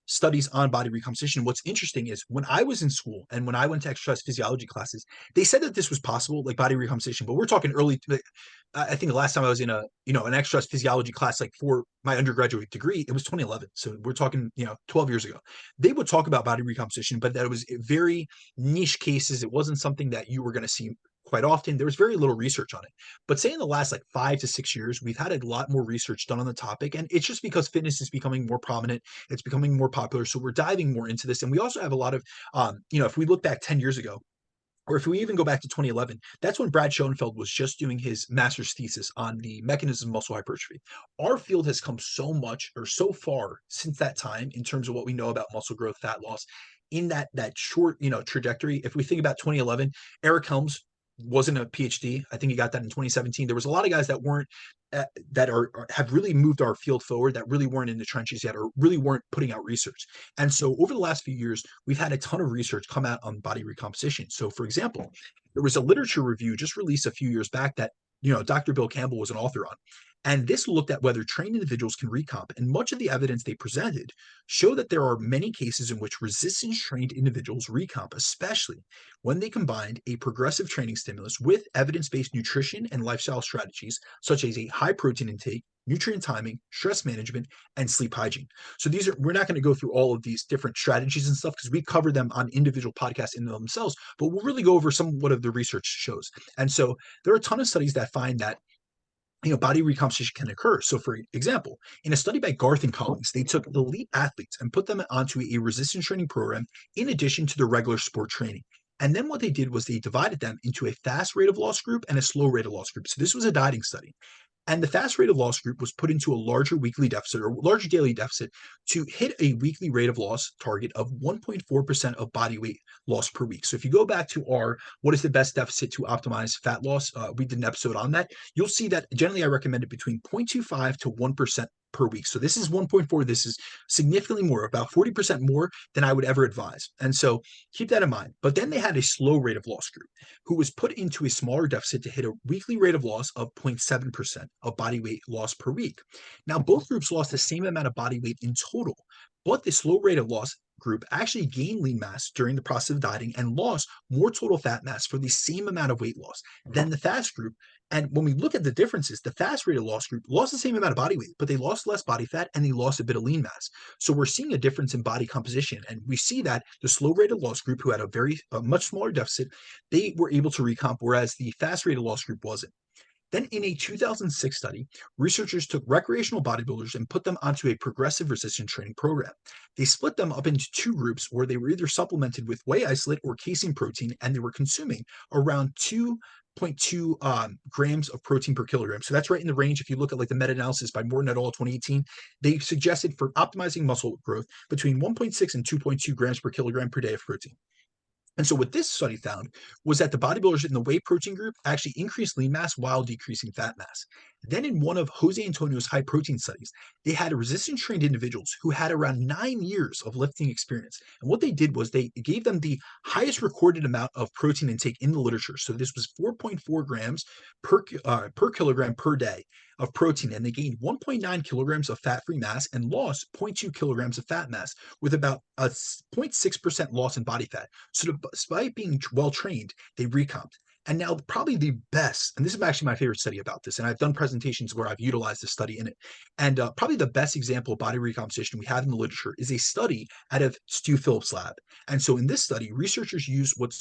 studies on body recomposition. What's interesting is when I was in school and when I went to exercise physiology classes, they said that this was possible, like body recomposition, but we're talking early. I think the last time I was in an exercise physiology class, like for my undergraduate degree, it was 2011. So we're talking, 12 years ago. They would talk about body recomposition, but that it was very niche cases. It wasn't something that you were going to see quite often. There was very little research on it. But say in the last like 5 to 6 years, we've had a lot more research done on the topic. And it's just because fitness is becoming more prominent. It's becoming more popular. So we're diving more into this. And we also have a lot of, if we look back 10 years ago, or if we even go back to 2011, that's when Brad Schoenfeld was just doing his master's thesis on the mechanism of muscle hypertrophy. Our field has come so much or so far since that time in terms of what we know about muscle growth, fat loss in that short, trajectory. If we think about 2011, Eric Helms wasn't a PhD. I think he got that in 2017. There was a lot of guys that weren't have really moved our field forward, that really weren't in the trenches yet, or really weren't putting out research. And so over the last few years, we've had a ton of research come out on body recomposition. So for example, there was a literature review just released a few years back that Dr. Bill Campbell was an author on. And this looked at whether trained individuals can recomp. And much of the evidence they presented show that there are many cases in which resistance trained individuals recomp, especially when they combined a progressive training stimulus with evidence-based nutrition and lifestyle strategies, such as a high protein intake, nutrient timing, stress management, and sleep hygiene. So we're not going to go through all of these different strategies and stuff because we cover them on individual podcasts in themselves, but we'll really go over somewhat of the research shows. And so there are a ton of studies that find that body recomposition can occur. So for example, in a study by Garth and colleagues, they took elite athletes and put them onto a resistance training program in addition to their regular sport training. And then what they did was they divided them into a fast rate of loss group and a slow rate of loss group. So this was a dieting study. And the fast rate of loss group was put into a larger weekly deficit or larger daily deficit to hit a weekly rate of loss target of 1.4% of body weight loss per week. So if you go back to our what is the best deficit to optimize fat loss, we did an episode on that. You'll see that generally I recommend it between 0.25 to 1% per week. So this is 1.4. This is significantly more, about 40% more than I would ever advise. And so keep that in mind. But then they had a slow rate of loss group who was put into a smaller deficit to hit a weekly rate of loss of 0.7% of body weight loss per week. Now, both groups lost the same amount of body weight in total, but the slow rate of loss group actually gained lean mass during the process of dieting and lost more total fat mass for the same amount of weight loss than the fast group. And when we look at the differences, the fast rate of loss group lost the same amount of body weight, but they lost less body fat and they lost a bit of lean mass. So we're seeing a difference in body composition. And we see that the slow rate of loss group, who had a much smaller deficit, they were able to recomp, whereas the fast rate of loss group wasn't. Then in a 2006 study, researchers took recreational bodybuilders and put them onto a progressive resistance training program. They split them up into two groups where they were either supplemented with whey isolate or casein protein, and they were consuming around 2.2 grams of protein per kilogram. So that's right in the range. If you look at like the meta-analysis by Morton et al. 2018, they suggested for optimizing muscle growth between 1.6 and 2.2 grams per kilogram per day of protein. And so what this study found was that the bodybuilders in the whey protein group actually increased lean mass while decreasing fat mass. Then in one of Jose Antonio's high protein studies, they had resistance trained individuals who had around 9 years of lifting experience. And what they did was they gave them the highest recorded amount of protein intake in the literature. So this was 4.4 grams per kilogram per day of protein, and they gained 1.9 kilograms of fat-free mass and lost 0.2 kilograms of fat mass with about a 0.6% loss in body fat. So despite being well trained, they recomped. And now probably the best, and this is actually my favorite study about this, and I've done presentations where I've utilized this study in it. And probably the best example of body recomposition we have in the literature is a study out of Stu Phillips' lab. And so in this study, researchers use what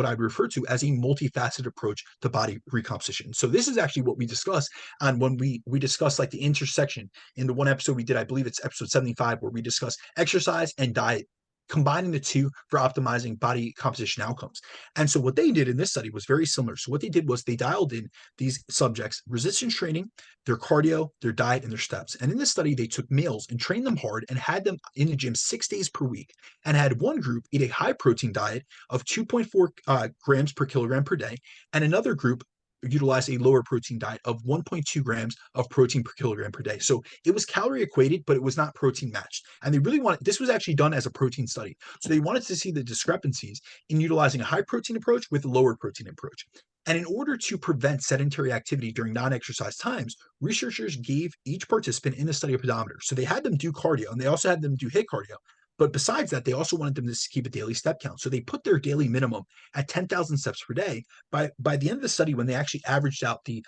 I'd refer to as a multifaceted approach to body recomposition. So this is actually what we discuss on when we discuss like the intersection in the one episode we did, I believe it's episode 75, where we discuss exercise and diet, combining the two for optimizing body composition outcomes. And so what they did in this study was very similar. So what they did was they dialed in these subjects' resistance training, their cardio, their diet, and their steps. And in this study, they took males and trained them hard and had them in the gym 6 days per week, and had one group eat a high protein diet of 2.4 grams per kilogram per day, and another group utilize a lower protein diet of 1.2 grams of protein per kilogram per day. So it was calorie equated, but it was not protein matched. And they really wanted, this was actually done as a protein study. So they wanted to see the discrepancies in utilizing a high protein approach with a lower protein approach. And in order to prevent sedentary activity during non-exercise times, researchers gave each participant in the study a pedometer. So they had them do cardio, and they also had them do HIIT cardio. But besides that, they also wanted them to keep a daily step count. So they put their daily minimum at 10,000 steps per day. By the end of the study, when they actually averaged out the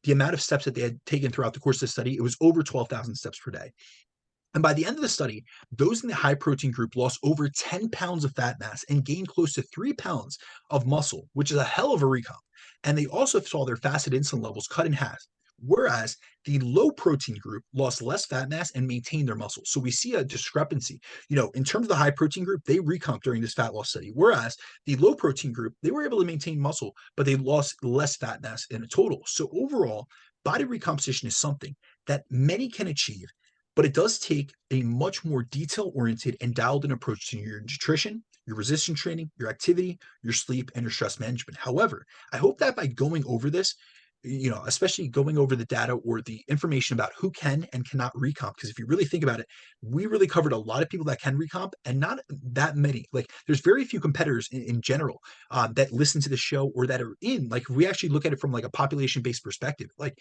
amount of steps that they had taken throughout the course of the study, it was over 12,000 steps per day. And by the end of the study, those in the high protein group lost over 10 pounds of fat mass and gained close to 3 pounds of muscle, which is a hell of a recomp. And they also saw their fasted insulin levels cut in half. Whereas the low protein group lost less fat mass and maintained their muscle. So we see a discrepancy. In terms of the high protein group, they recomped during this fat loss study. Whereas the low protein group, they were able to maintain muscle, but they lost less fat mass in a total. So overall, body recomposition is something that many can achieve, but it does take a much more detail-oriented and dialed-in approach to your nutrition, your resistance training, your activity, your sleep, and your stress management. However, I hope that by going over this, especially going over the data or the information about who can and cannot recomp, because if you really think about it, we really covered a lot of people that can recomp and not that many. Like there's very few competitors in general that listen to the show or that are in, like, if we actually look at it from like a population-based perspective, like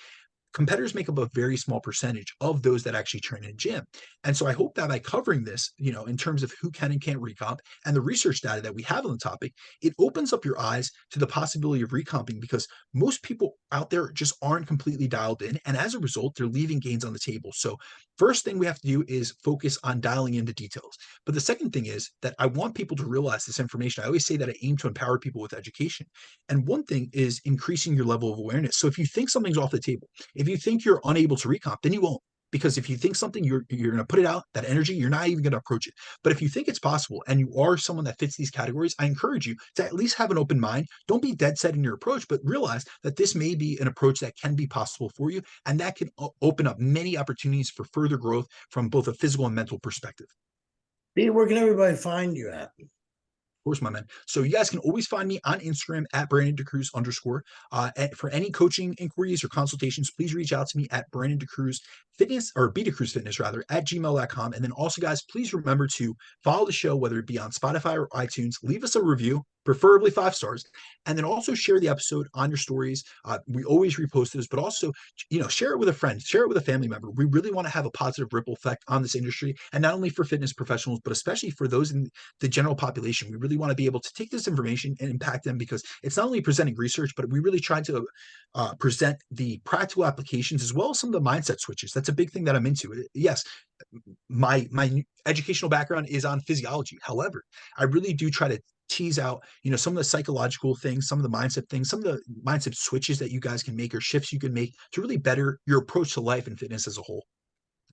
competitors make up a very small percentage of those that actually train in a gym. And so I hope that by covering this, in terms of who can and can't recomp and the research data that we have on the topic, it opens up your eyes to the possibility of recomping, because most people out there just aren't completely dialed in. And as a result, they're leaving gains on the table. So first thing we have to do is focus on dialing in the details. But the second thing is that I want people to realize this information. I always say that I aim to empower people with education. And one thing is increasing your level of awareness. So if you think something's off the table, if you think you're unable to recomp, then you won't. Because if you think something, you're going to put it out, that energy, you're not even going to approach it. But if you think it's possible and you are someone that fits these categories, I encourage you to at least have an open mind. Don't be dead set in your approach, but realize that this may be an approach that can be possible for you, and that can open up many opportunities for further growth from both a physical and mental perspective. B, where can everybody find you at? Of course, my man. So you guys can always find me on Instagram at @BrandonDeCruz_. For any coaching inquiries or consultations, please reach out to me at Brandon DeCruz Fitness, or BDeCruz Fitness rather, at gmail.com. And then also, guys, please remember to follow the show, whether it be on Spotify or iTunes. Leave us a review, preferably 5 stars, and then also share the episode on your stories. We always repost those, but also, share it with a friend, share it with a family member. We really want to have a positive ripple effect on this industry, and not only for fitness professionals, but especially for those in the general population. We really want to be able to take this information and impact them, because it's not only presenting research, but we really try to present the practical applications as well as some of the mindset switches. That's a big thing that I'm into. Yes, my educational background is on physiology. However, I really do try to tease out, some of the psychological things, some of the mindset things, some of the mindset switches that you guys can make or shifts you can make to really better your approach to life and fitness as a whole.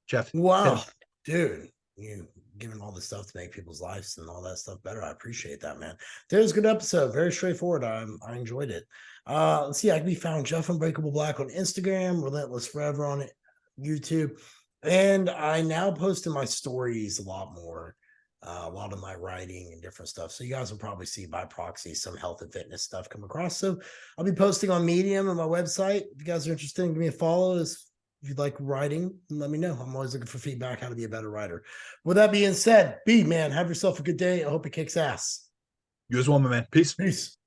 Jeff. Wow, dude, you giving all the stuff to make people's lives and all that stuff better. I appreciate that, man. That was a good episode. Very straightforward. I enjoyed it. Let's see. I can be found Jeff Unbreakable Black on Instagram, Relentless Forever on YouTube. And I now post in my stories a lot more, a lot of my writing and different stuff. So you guys will probably see by proxy some health and fitness stuff come across. So I'll be posting on Medium and my website. If you guys are interested, give me a follow. If you'd like writing, let me know. I'm always looking for feedback, how to be a better writer. With that being said, B, man, have yourself a good day. I hope it kicks ass. You as well, my man. Peace. Peace.